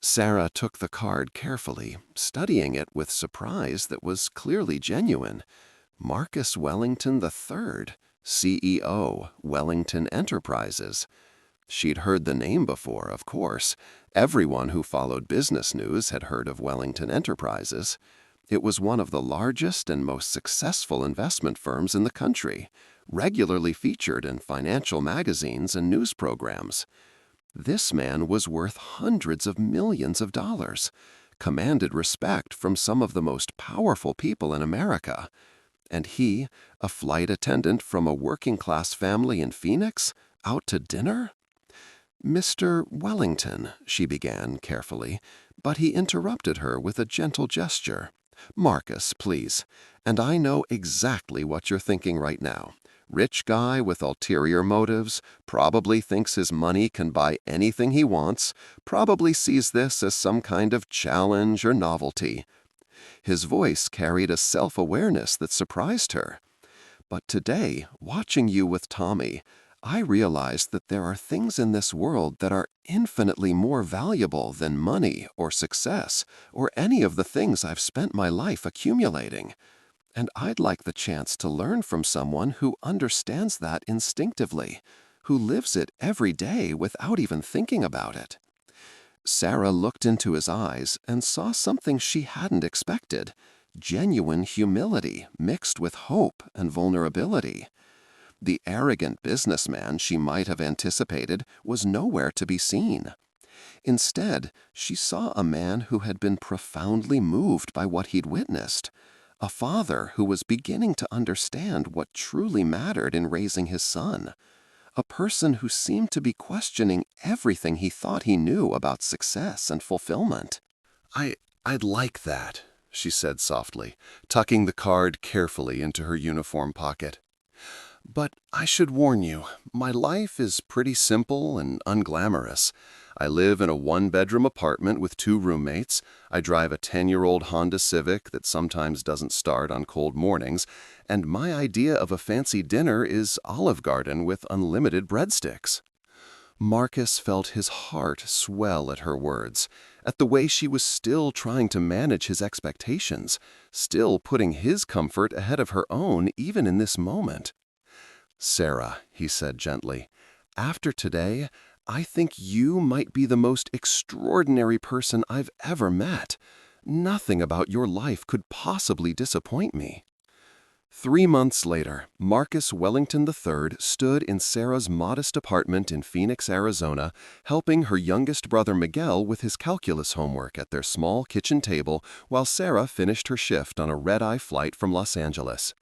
Sarah took the card carefully, studying it with surprise that was clearly genuine. Marcus Wellington III, CEO, Wellington Enterprises. She'd heard the name before, of course. Everyone who followed business news had heard of Wellington Enterprises. It was one of the largest and most successful investment firms in the country, regularly featured in financial magazines and news programs. This man was worth hundreds of millions of dollars, commanded respect from some of the most powerful people in America. And he, a flight attendant from a working-class family in Phoenix, out to dinner? "Mr. Wellington," she began carefully, but he interrupted her with a gentle gesture. "Marcus, please. And I know exactly what you're thinking right now. Rich guy with ulterior motives, probably thinks his money can buy anything he wants, probably sees this as some kind of challenge or novelty." His voice carried a self-awareness that surprised her. "But today, watching you with Tommy, I realized that there are things in this world that are infinitely more valuable than money or success or any of the things I've spent my life accumulating. And I'd like the chance to learn from someone who understands that instinctively, who lives it every day without even thinking about it." Sarah looked into his eyes and saw something she hadn't expected: genuine humility mixed with hope and vulnerability. The arrogant businessman she might have anticipated was nowhere to be seen. Instead, she saw a man who had been profoundly moved by what he'd witnessed, a father who was beginning to understand what truly mattered in raising his son, a person who seemed to be questioning everything he thought he knew about success and fulfillment. I'd like that," she said softly, tucking the card carefully into her uniform pocket. "But I should warn you, my life is pretty simple and unglamorous. I live in a 1-bedroom apartment with 2 roommates. I drive a 10-year-old Honda Civic that sometimes doesn't start on cold mornings, and my idea of a fancy dinner is Olive Garden with unlimited breadsticks." Marcus felt his heart swell at her words, at the way she was still trying to manage his expectations, still putting his comfort ahead of her own even in this moment. "Sarah," he said gently, "after today, I think you might be the most extraordinary person I've ever met. Nothing about your life could possibly disappoint me." 3 months later, Marcus Wellington III stood in Sarah's modest apartment in Phoenix, Arizona, helping her youngest brother Miguel with his calculus homework at their small kitchen table while Sarah finished her shift on a red-eye flight from Los Angeles.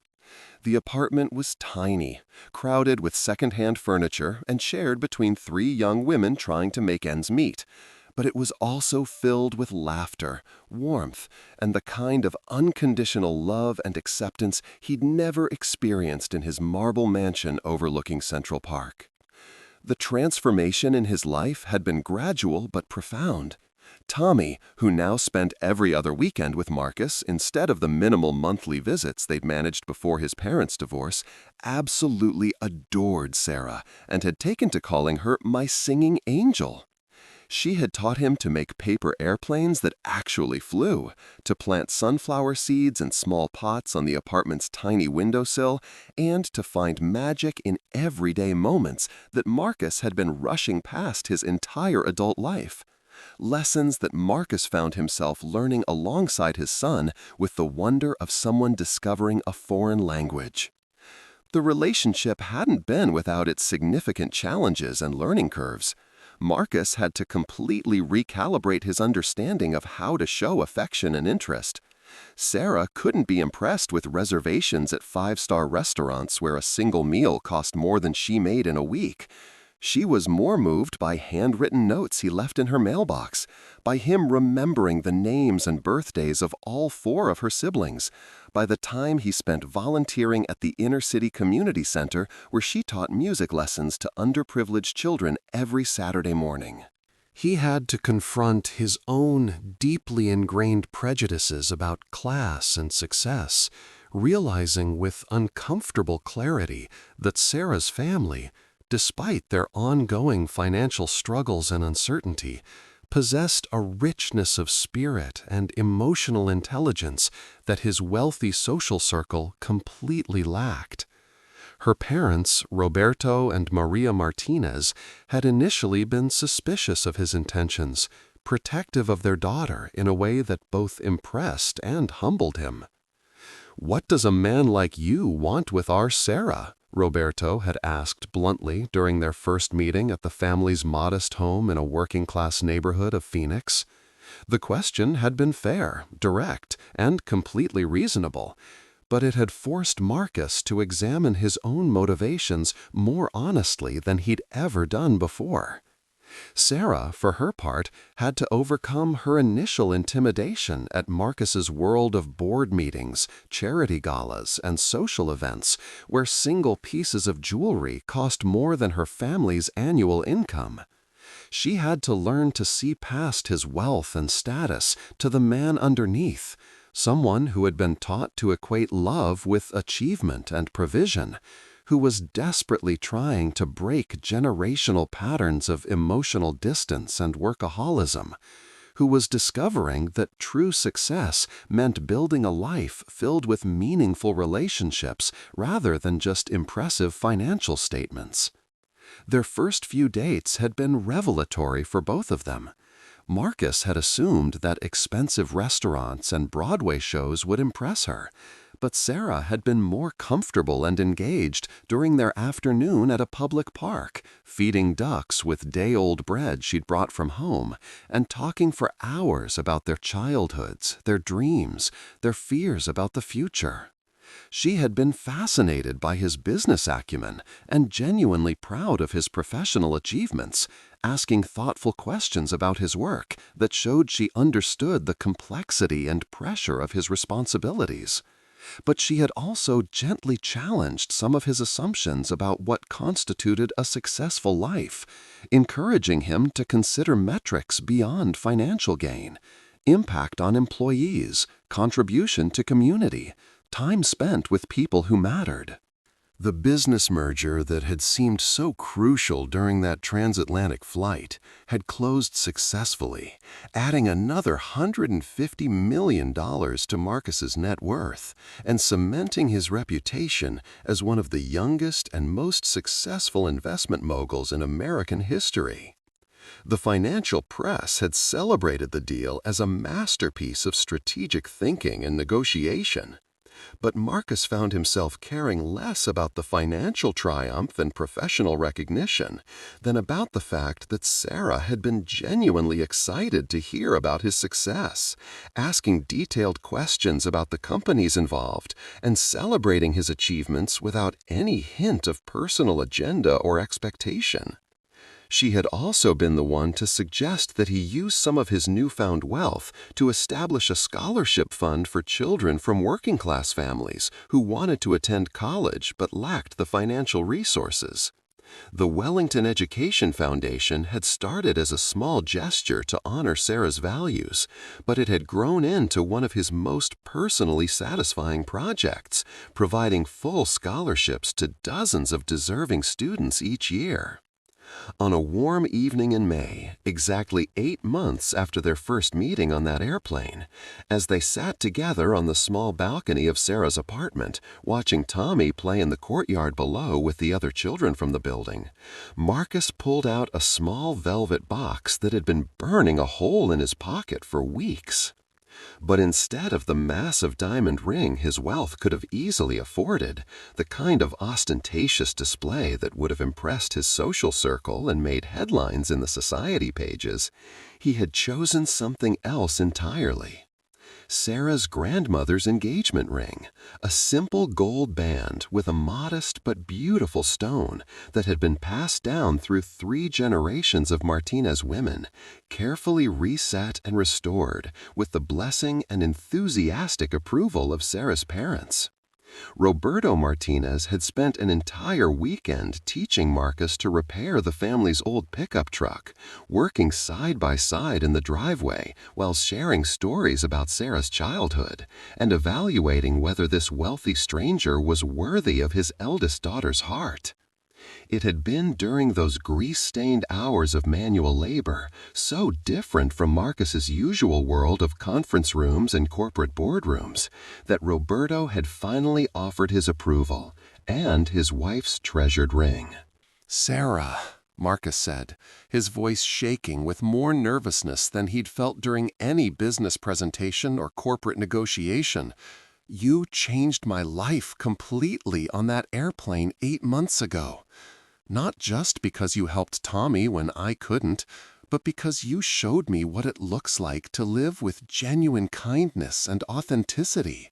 The apartment was tiny, crowded with second-hand furniture and shared between 3 young women trying to make ends meet. But it was also filled with laughter, warmth, and the kind of unconditional love and acceptance he'd never experienced in his marble mansion overlooking Central Park. The transformation in his life had been gradual but profound. Tommy, who now spent every other weekend with Marcus instead of the minimal monthly visits they'd managed before his parents' divorce, absolutely adored Sarah and had taken to calling her "my singing angel." She had taught him to make paper airplanes that actually flew, to plant sunflower seeds in small pots on the apartment's tiny windowsill, and to find magic in everyday moments that Marcus had been rushing past his entire adult life. Lessons that Marcus found himself learning alongside his son with the wonder of someone discovering a foreign language. The relationship hadn't been without its significant challenges and learning curves. Marcus had to completely recalibrate his understanding of how to show affection and interest. Sarah couldn't be impressed with reservations at five-star restaurants where a single meal cost more than she made in a week. She was more moved by handwritten notes he left in her mailbox, by him remembering the names and birthdays of all 4 of her siblings, by the time he spent volunteering at the inner-city community center where she taught music lessons to underprivileged children every Saturday morning. He had to confront his own deeply ingrained prejudices about class and success, realizing with uncomfortable clarity that Sarah's family, despite their ongoing financial struggles and uncertainty, possessed a richness of spirit and emotional intelligence that his wealthy social circle completely lacked. Her parents, Roberto and Maria Martinez, had initially been suspicious of his intentions, protective of their daughter in a way that both impressed and humbled him. "What does a man like you want with our Sarah?" Roberto had asked bluntly during their first meeting at the family's modest home in a working-class neighborhood of Phoenix. The question had been fair, direct, and completely reasonable, but it had forced Marcus to examine his own motivations more honestly than he'd ever done before. Sarah, for her part, had to overcome her initial intimidation at Marcus's world of board meetings, charity galas, and social events, where single pieces of jewelry cost more than her family's annual income. She had to learn to see past his wealth and status to the man underneath, someone who had been taught to equate love with achievement and provision, who was desperately trying to break generational patterns of emotional distance and workaholism, who was discovering that true success meant building a life filled with meaningful relationships rather than just impressive financial statements. Their first few dates had been revelatory for both of them. Marcus had assumed that expensive restaurants and Broadway shows would impress her, but Sarah had been more comfortable and engaged during their afternoon at a public park, feeding ducks with day-old bread she'd brought from home, and talking for hours about their childhoods, their dreams, their fears about the future. She had been fascinated by his business acumen and genuinely proud of his professional achievements, asking thoughtful questions about his work that showed she understood the complexity and pressure of his responsibilities. But she had also gently challenged some of his assumptions about what constituted a successful life, encouraging him to consider metrics beyond financial gain, impact on employees, contribution to community, time spent with people who mattered. The business merger that had seemed so crucial during that transatlantic flight had closed successfully, adding another $150 million to Marcus's net worth and cementing his reputation as one of the youngest and most successful investment moguls in American history. The financial press had celebrated the deal as a masterpiece of strategic thinking and negotiation. But Marcus found himself caring less about the financial triumph and professional recognition than about the fact that Sarah had been genuinely excited to hear about his success, asking detailed questions about the companies involved, and celebrating his achievements without any hint of personal agenda or expectation. She had also been the one to suggest that he use some of his newfound wealth to establish a scholarship fund for children from working-class families who wanted to attend college but lacked the financial resources. The Wellington Education Foundation had started as a small gesture to honor Sarah's values, but it had grown into one of his most personally satisfying projects, providing full scholarships to dozens of deserving students each year. On a warm evening in May, exactly 8 months after their first meeting on that airplane, as they sat together on the small balcony of Sarah's apartment, watching Tommy play in the courtyard below with the other children from the building, Marcus pulled out a small velvet box that had been burning a hole in his pocket for weeks. But instead of the massive diamond ring his wealth could have easily afforded, the kind of ostentatious display that would have impressed his social circle and made headlines in the society pages, he had chosen something else entirely. Sarah's grandmother's engagement ring, a simple gold band with a modest but beautiful stone that had been passed down through 3 generations of Martinez women, carefully reset and restored with the blessing and enthusiastic approval of Sarah's parents. Roberto Martinez had spent an entire weekend teaching Marcus to repair the family's old pickup truck, working side by side in the driveway while sharing stories about Sarah's childhood and evaluating whether this wealthy stranger was worthy of his eldest daughter's heart. It had been during those grease-stained hours of manual labor, so different from Marcus's usual world of conference rooms and corporate boardrooms, that Roberto had finally offered his approval and his wife's treasured ring. "Sarah," Marcus said, his voice shaking with more nervousness than he'd felt during any business presentation or corporate negotiation, "you changed my life completely on that airplane 8 months ago. Not just because you helped Tommy when I couldn't, but because you showed me what it looks like to live with genuine kindness and authenticity.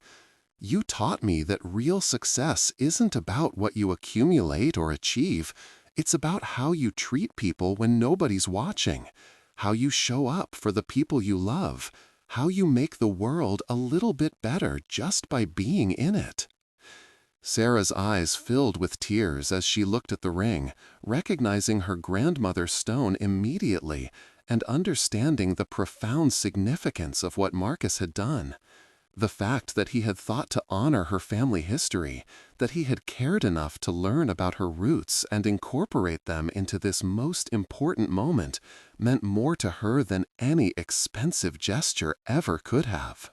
You taught me that real success isn't about what you accumulate or achieve. It's about how you treat people when nobody's watching, how you show up for the people you love, how you make the world a little bit better just by being in it." Sarah's eyes filled with tears as she looked at the ring, recognizing her grandmother's stone immediately and understanding the profound significance of what Marcus had done. The fact that he had thought to honor her family history, that he had cared enough to learn about her roots and incorporate them into this most important moment, meant more to her than any expensive gesture ever could have.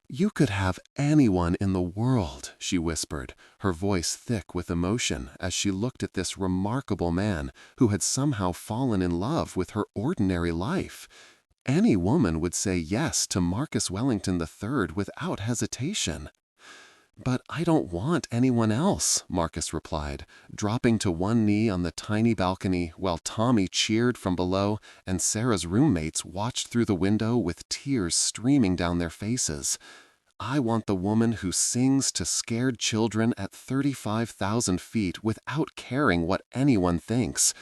"You could have anyone in the world," she whispered, her voice thick with emotion as she looked at this remarkable man who had somehow fallen in love with her ordinary life. Any woman would say yes to Marcus Wellington III without hesitation. "But I don't want anyone else," Marcus replied, dropping to one knee on the tiny balcony while Tommy cheered from below and Sarah's roommates watched through the window with tears streaming down their faces. "I want the woman who sings to scared children at 35,000 feet without caring what anyone thinks.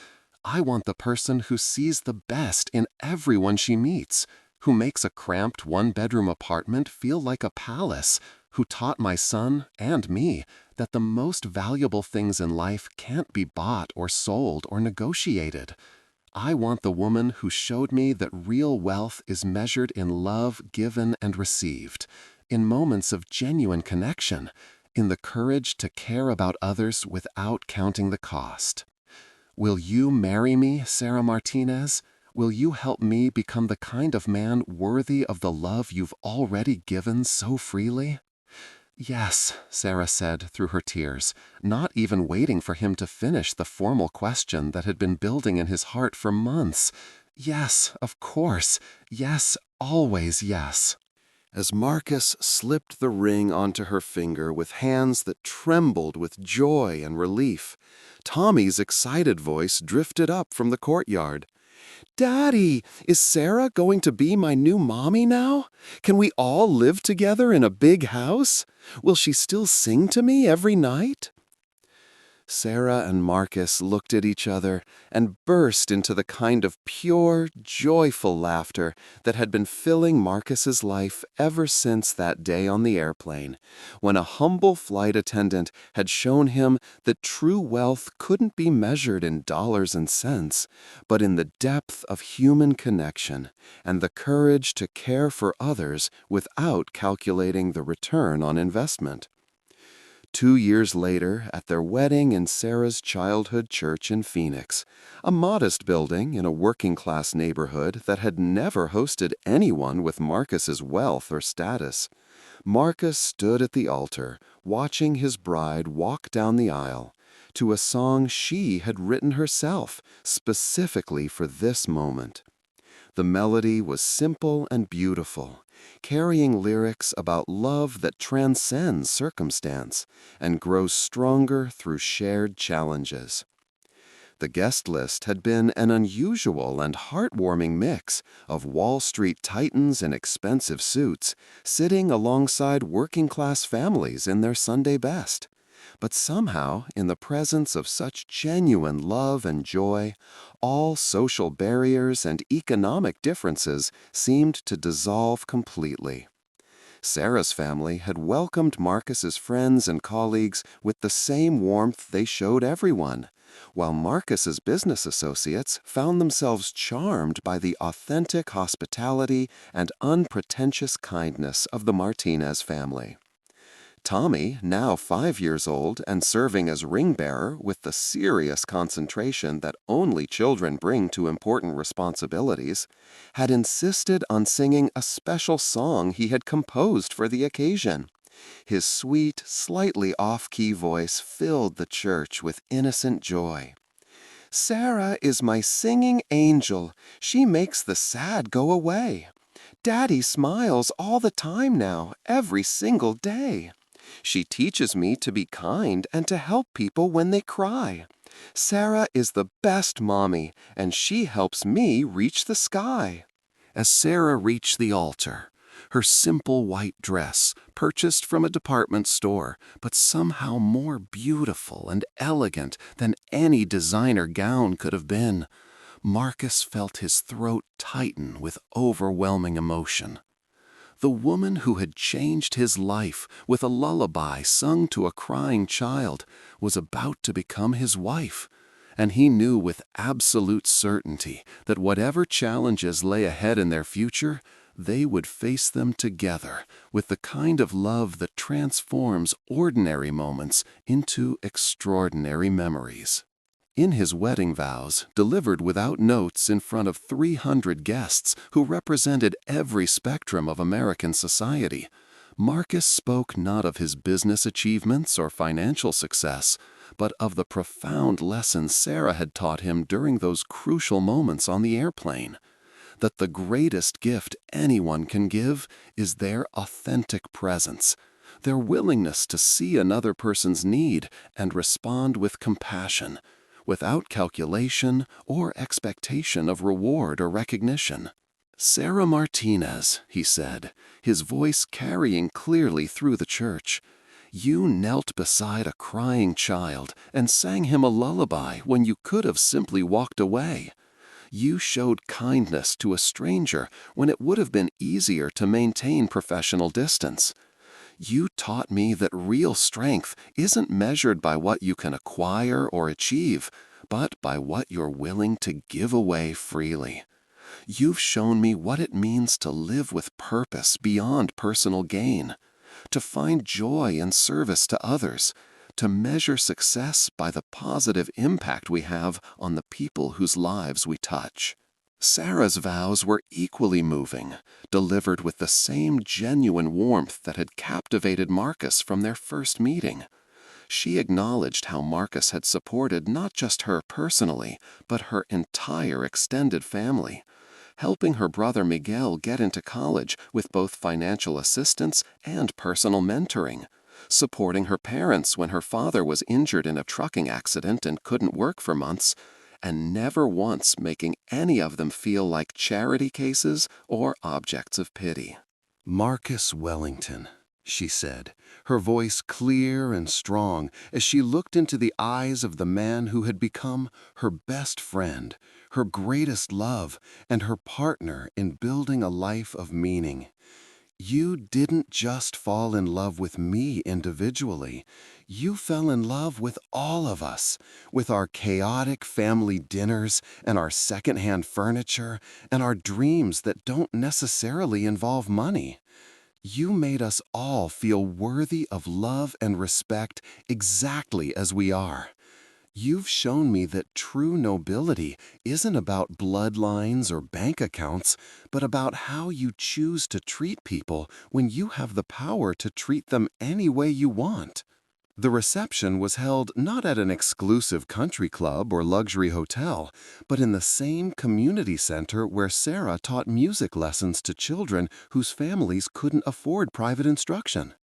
I want the person who sees the best in everyone she meets, who makes a cramped one-bedroom apartment feel like a palace, who taught my son and me that the most valuable things in life can't be bought or sold or negotiated. I want the woman who showed me that real wealth is measured in love given and received, in moments of genuine connection, in the courage to care about others without counting the cost. Will you marry me, Sarah Martinez? Will you help me become the kind of man worthy of the love you've already given so freely?" Yes, Sarah said through her tears, not even waiting for him to finish the formal question that had been building in his heart for months. Yes, of course. Yes, always yes. As Marcus slipped the ring onto her finger with hands that trembled with joy and relief, Tommy's excited voice drifted up from the courtyard. "Daddy, is Sarah going to be my new mommy now? Can we all live together in a big house? Will she still sing to me every night?" Sarah and Marcus looked at each other and burst into the kind of pure, joyful laughter that had been filling Marcus's life ever since that day on the airplane, when a humble flight attendant had shown him that true wealth couldn't be measured in dollars and cents, but in the depth of human connection and the courage to care for others without calculating the return on investment. 2 years later, at their wedding in Sarah's childhood church in Phoenix, a modest building in a working-class neighborhood that had never hosted anyone with Marcus's wealth or status, Marcus stood at the altar, watching his bride walk down the aisle, to a song she had written herself, specifically for this moment. The melody was simple and beautiful, carrying lyrics about love that transcends circumstance and grows stronger through shared challenges. The guest list had been an unusual and heartwarming mix of Wall Street titans in expensive suits sitting alongside working-class families in their Sunday best. But somehow, in the presence of such genuine love and joy, all social barriers and economic differences seemed to dissolve completely. Sarah's family had welcomed Marcus's friends and colleagues with the same warmth they showed everyone, while Marcus's business associates found themselves charmed by the authentic hospitality and unpretentious kindness of the Martinez family. Tommy, now 5 years old and serving as ring bearer with the serious concentration that only children bring to important responsibilities, had insisted on singing a special song he had composed for the occasion. His sweet, slightly off-key voice filled the church with innocent joy. "Sarah is my singing angel. She makes the sad go away. Daddy smiles all the time now, every single day. She teaches me to be kind and to help people when they cry. Sarah is the best mommy, and she helps me reach the sky." As Sarah reached the altar, her simple white dress, purchased from a department store, but somehow more beautiful and elegant than any designer gown could have been, Marcus felt his throat tighten with overwhelming emotion. The woman who had changed his life with a lullaby sung to a crying child was about to become his wife, and he knew with absolute certainty that whatever challenges lay ahead in their future, they would face them together with the kind of love that transforms ordinary moments into extraordinary memories. In his wedding vows, delivered without notes in front of 300 guests who represented every spectrum of American society, Marcus spoke not of his business achievements or financial success, but of the profound lessons Sarah had taught him during those crucial moments on the airplane. That the greatest gift anyone can give is their authentic presence, their willingness to see another person's need and respond with compassion, without calculation or expectation of reward or recognition. "Sarah Martinez," he said, his voice carrying clearly through the church, "you knelt beside a crying child and sang him a lullaby when you could have simply walked away. You showed kindness to a stranger when it would have been easier to maintain professional distance. You taught me that real strength isn't measured by what you can acquire or achieve, but by what you're willing to give away freely. You've shown me what it means to live with purpose beyond personal gain, to find joy and service to others, to measure success by the positive impact we have on the people whose lives we touch." Sarah's vows were equally moving, delivered with the same genuine warmth that had captivated Marcus from their first meeting. She acknowledged how Marcus had supported not just her personally, but her entire extended family, helping her brother Miguel get into college with both financial assistance and personal mentoring, supporting her parents when her father was injured in a trucking accident and couldn't work for months, and never once making any of them feel like charity cases or objects of pity. "Marcus Wellington," she said, her voice clear and strong as she looked into the eyes of the man who had become her best friend, her greatest love, and her partner in building a life of meaning. "You didn't just fall in love with me individually. You fell in love with all of us, with our chaotic family dinners and our secondhand furniture and our dreams that don't necessarily involve money. You made us all feel worthy of love and respect exactly as we are. You've shown me that true nobility isn't about bloodlines or bank accounts, but about how you choose to treat people when you have the power to treat them any way you want." The reception was held not at an exclusive country club or luxury hotel, but in the same community center where Sarah taught music lessons to children whose families couldn't afford private instruction.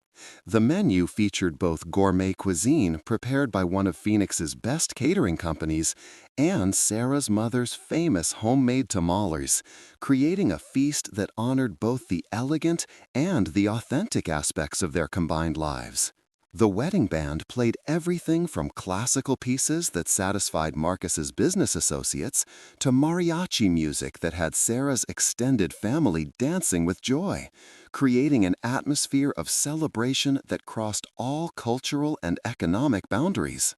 The menu featured both gourmet cuisine prepared by one of Phoenix's best catering companies and Sarah's mother's famous homemade tamales, creating a feast that honored both the elegant and the authentic aspects of their combined lives. The wedding band played everything from classical pieces that satisfied Marcus's business associates to mariachi music that had Sarah's extended family dancing with joy, creating an atmosphere of celebration that crossed all cultural and economic boundaries.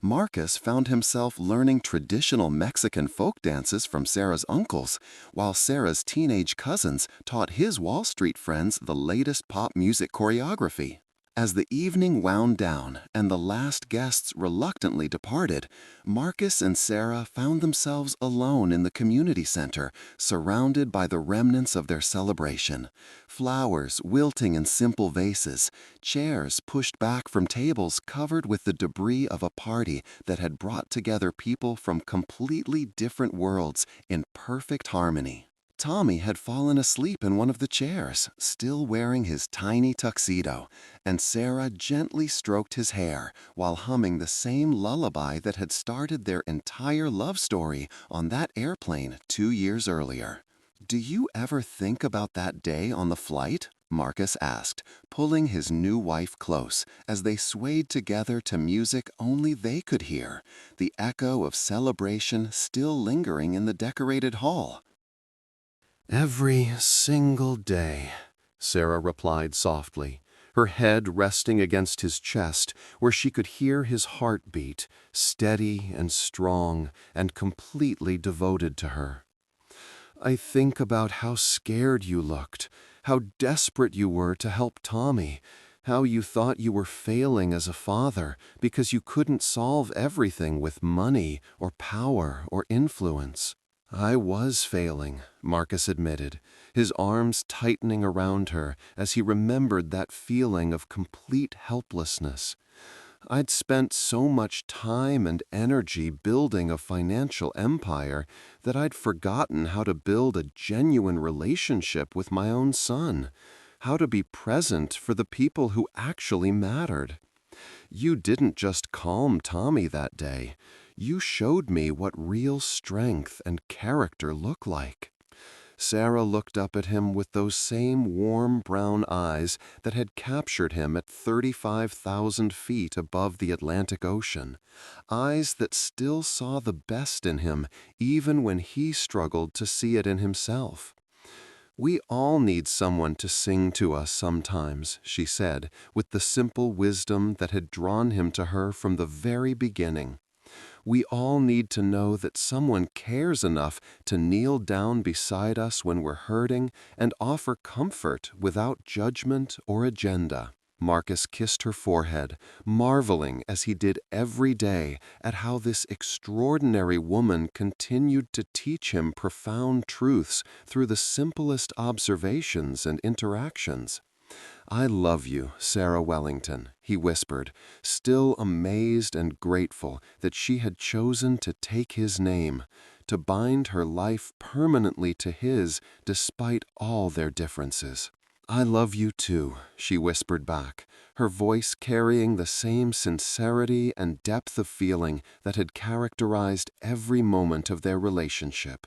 Marcus found himself learning traditional Mexican folk dances from Sarah's uncles, while Sarah's teenage cousins taught his Wall Street friends the latest pop music choreography. As the evening wound down and the last guests reluctantly departed, Marcus and Sarah found themselves alone in the community center, surrounded by the remnants of their celebration. Flowers wilting in simple vases, chairs pushed back from tables covered with the debris of a party that had brought together people from completely different worlds in perfect harmony. Tommy had fallen asleep in one of the chairs, still wearing his tiny tuxedo, and Sarah gently stroked his hair while humming the same lullaby that had started their entire love story on that airplane 2 years earlier. "Do you ever think about that day on the flight?" Marcus asked, pulling his new wife close as they swayed together to music only they could hear, the echo of celebration still lingering in the decorated hall. "Every single day," Sarah replied softly, her head resting against his chest where she could hear his heartbeat, steady and strong and completely devoted to her. "I think about how scared you looked, how desperate you were to help Tommy, how you thought you were failing as a father because you couldn't solve everything with money or power or influence." "I was failing," Marcus admitted, his arms tightening around her as he remembered that feeling of complete helplessness. "I'd spent so much time and energy building a financial empire that I'd forgotten how to build a genuine relationship with my own son, how to be present for the people who actually mattered. You didn't just calm Tommy that day. You showed me what real strength and character look like." Sarah looked up at him with those same warm brown eyes that had captured him at 35,000 feet above the Atlantic Ocean, eyes that still saw the best in him even when he struggled to see it in himself. "We all need someone to sing to us sometimes," she said, with the simple wisdom that had drawn him to her from the very beginning. "We all need to know that someone cares enough to kneel down beside us when we're hurting and offer comfort without judgment or agenda." Marcus kissed her forehead, marveling as he did every day at how this extraordinary woman continued to teach him profound truths through the simplest observations and interactions. "I love you, Sarah Wellington," he whispered, still amazed and grateful that she had chosen to take his name, to bind her life permanently to his despite all their differences. "I love you too," she whispered back, her voice carrying the same sincerity and depth of feeling that had characterized every moment of their relationship,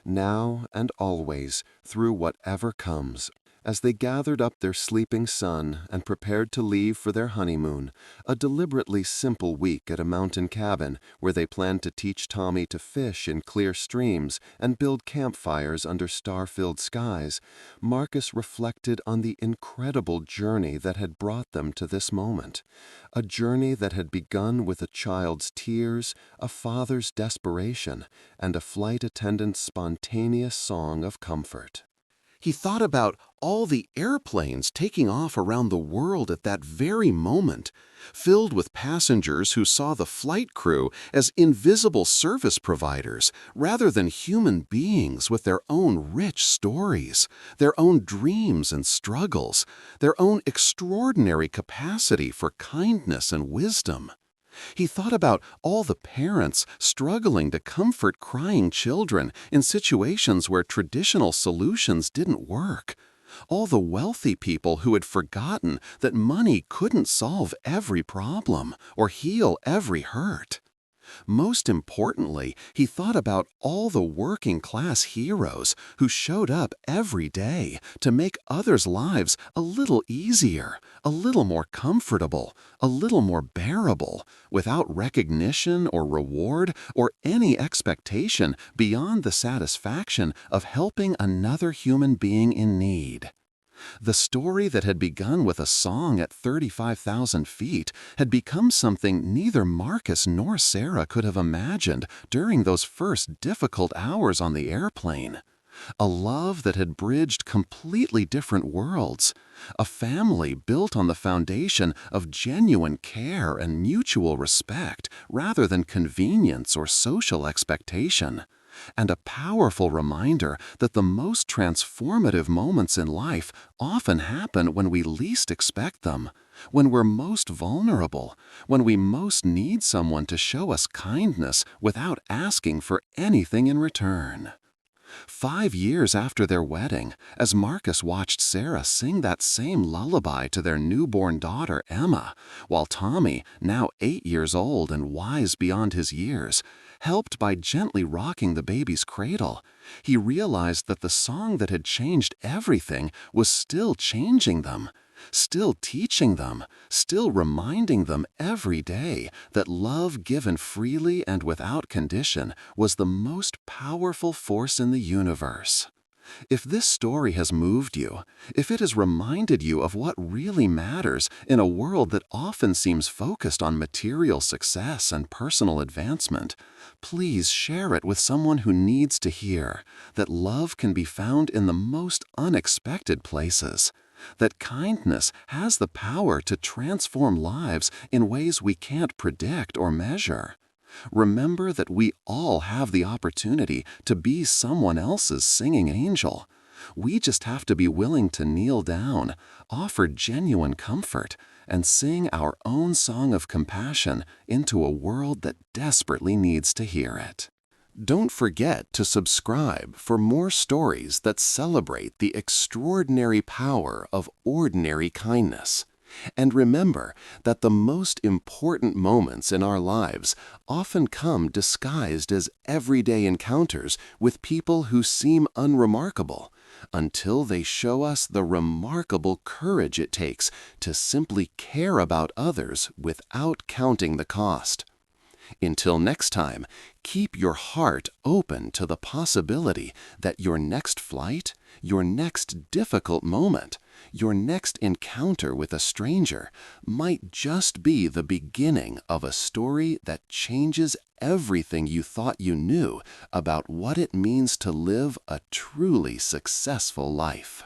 now and always, through whatever comes. As they gathered up their sleeping son and prepared to leave for their honeymoon, a deliberately simple week at a mountain cabin where they planned to teach Tommy to fish in clear streams and build campfires under star-filled skies, Marcus reflected on the incredible journey that had brought them to this moment. A journey that had begun with a child's tears, a father's desperation, and a flight attendant's spontaneous song of comfort. He thought about all the airplanes taking off around the world at that very moment, filled with passengers who saw the flight crew as invisible service providers rather than human beings with their own rich stories, their own dreams and struggles, their own extraordinary capacity for kindness and wisdom. He thought about all the parents struggling to comfort crying children in situations where traditional solutions didn't work. All the wealthy people who had forgotten that money couldn't solve every problem or heal every hurt. Most importantly, he thought about all the working-class heroes who showed up every day to make others' lives a little easier, a little more comfortable, a little more bearable, without recognition or reward or any expectation beyond the satisfaction of helping another human being in need. The story that had begun with a song at 35,000 feet had become something neither Marcus nor Sarah could have imagined during those first difficult hours on the airplane. A love that had bridged completely different worlds. A family built on the foundation of genuine care and mutual respect rather than convenience or social expectation. And a powerful reminder that the most transformative moments in life often happen when we least expect them, when we're most vulnerable, when we most need someone to show us kindness without asking for anything in return. 5 years after their wedding, as Marcus watched Sarah sing that same lullaby to their newborn daughter Emma, while Tommy, now 8 years old and wise beyond his years, helped by gently rocking the baby's cradle, he realized that the song that had changed everything was still changing them, still teaching them, still reminding them every day that love given freely and without condition was the most powerful force in the universe. If this story has moved you, if it has reminded you of what really matters in a world that often seems focused on material success and personal advancement, please share it with someone who needs to hear that love can be found in the most unexpected places, that kindness has the power to transform lives in ways we can't predict or measure. Remember that we all have the opportunity to be someone else's singing angel. We just have to be willing to kneel down, offer genuine comfort, and sing our own song of compassion into a world that desperately needs to hear it. Don't forget to subscribe for more stories that celebrate the extraordinary power of ordinary kindness. And remember that the most important moments in our lives often come disguised as everyday encounters with people who seem unremarkable, until they show us the remarkable courage it takes to simply care about others without counting the cost. Until next time, keep your heart open to the possibility that your next flight, your next difficult moment, your next encounter with a stranger might just be the beginning of a story that changes everything you thought you knew about what it means to live a truly successful life.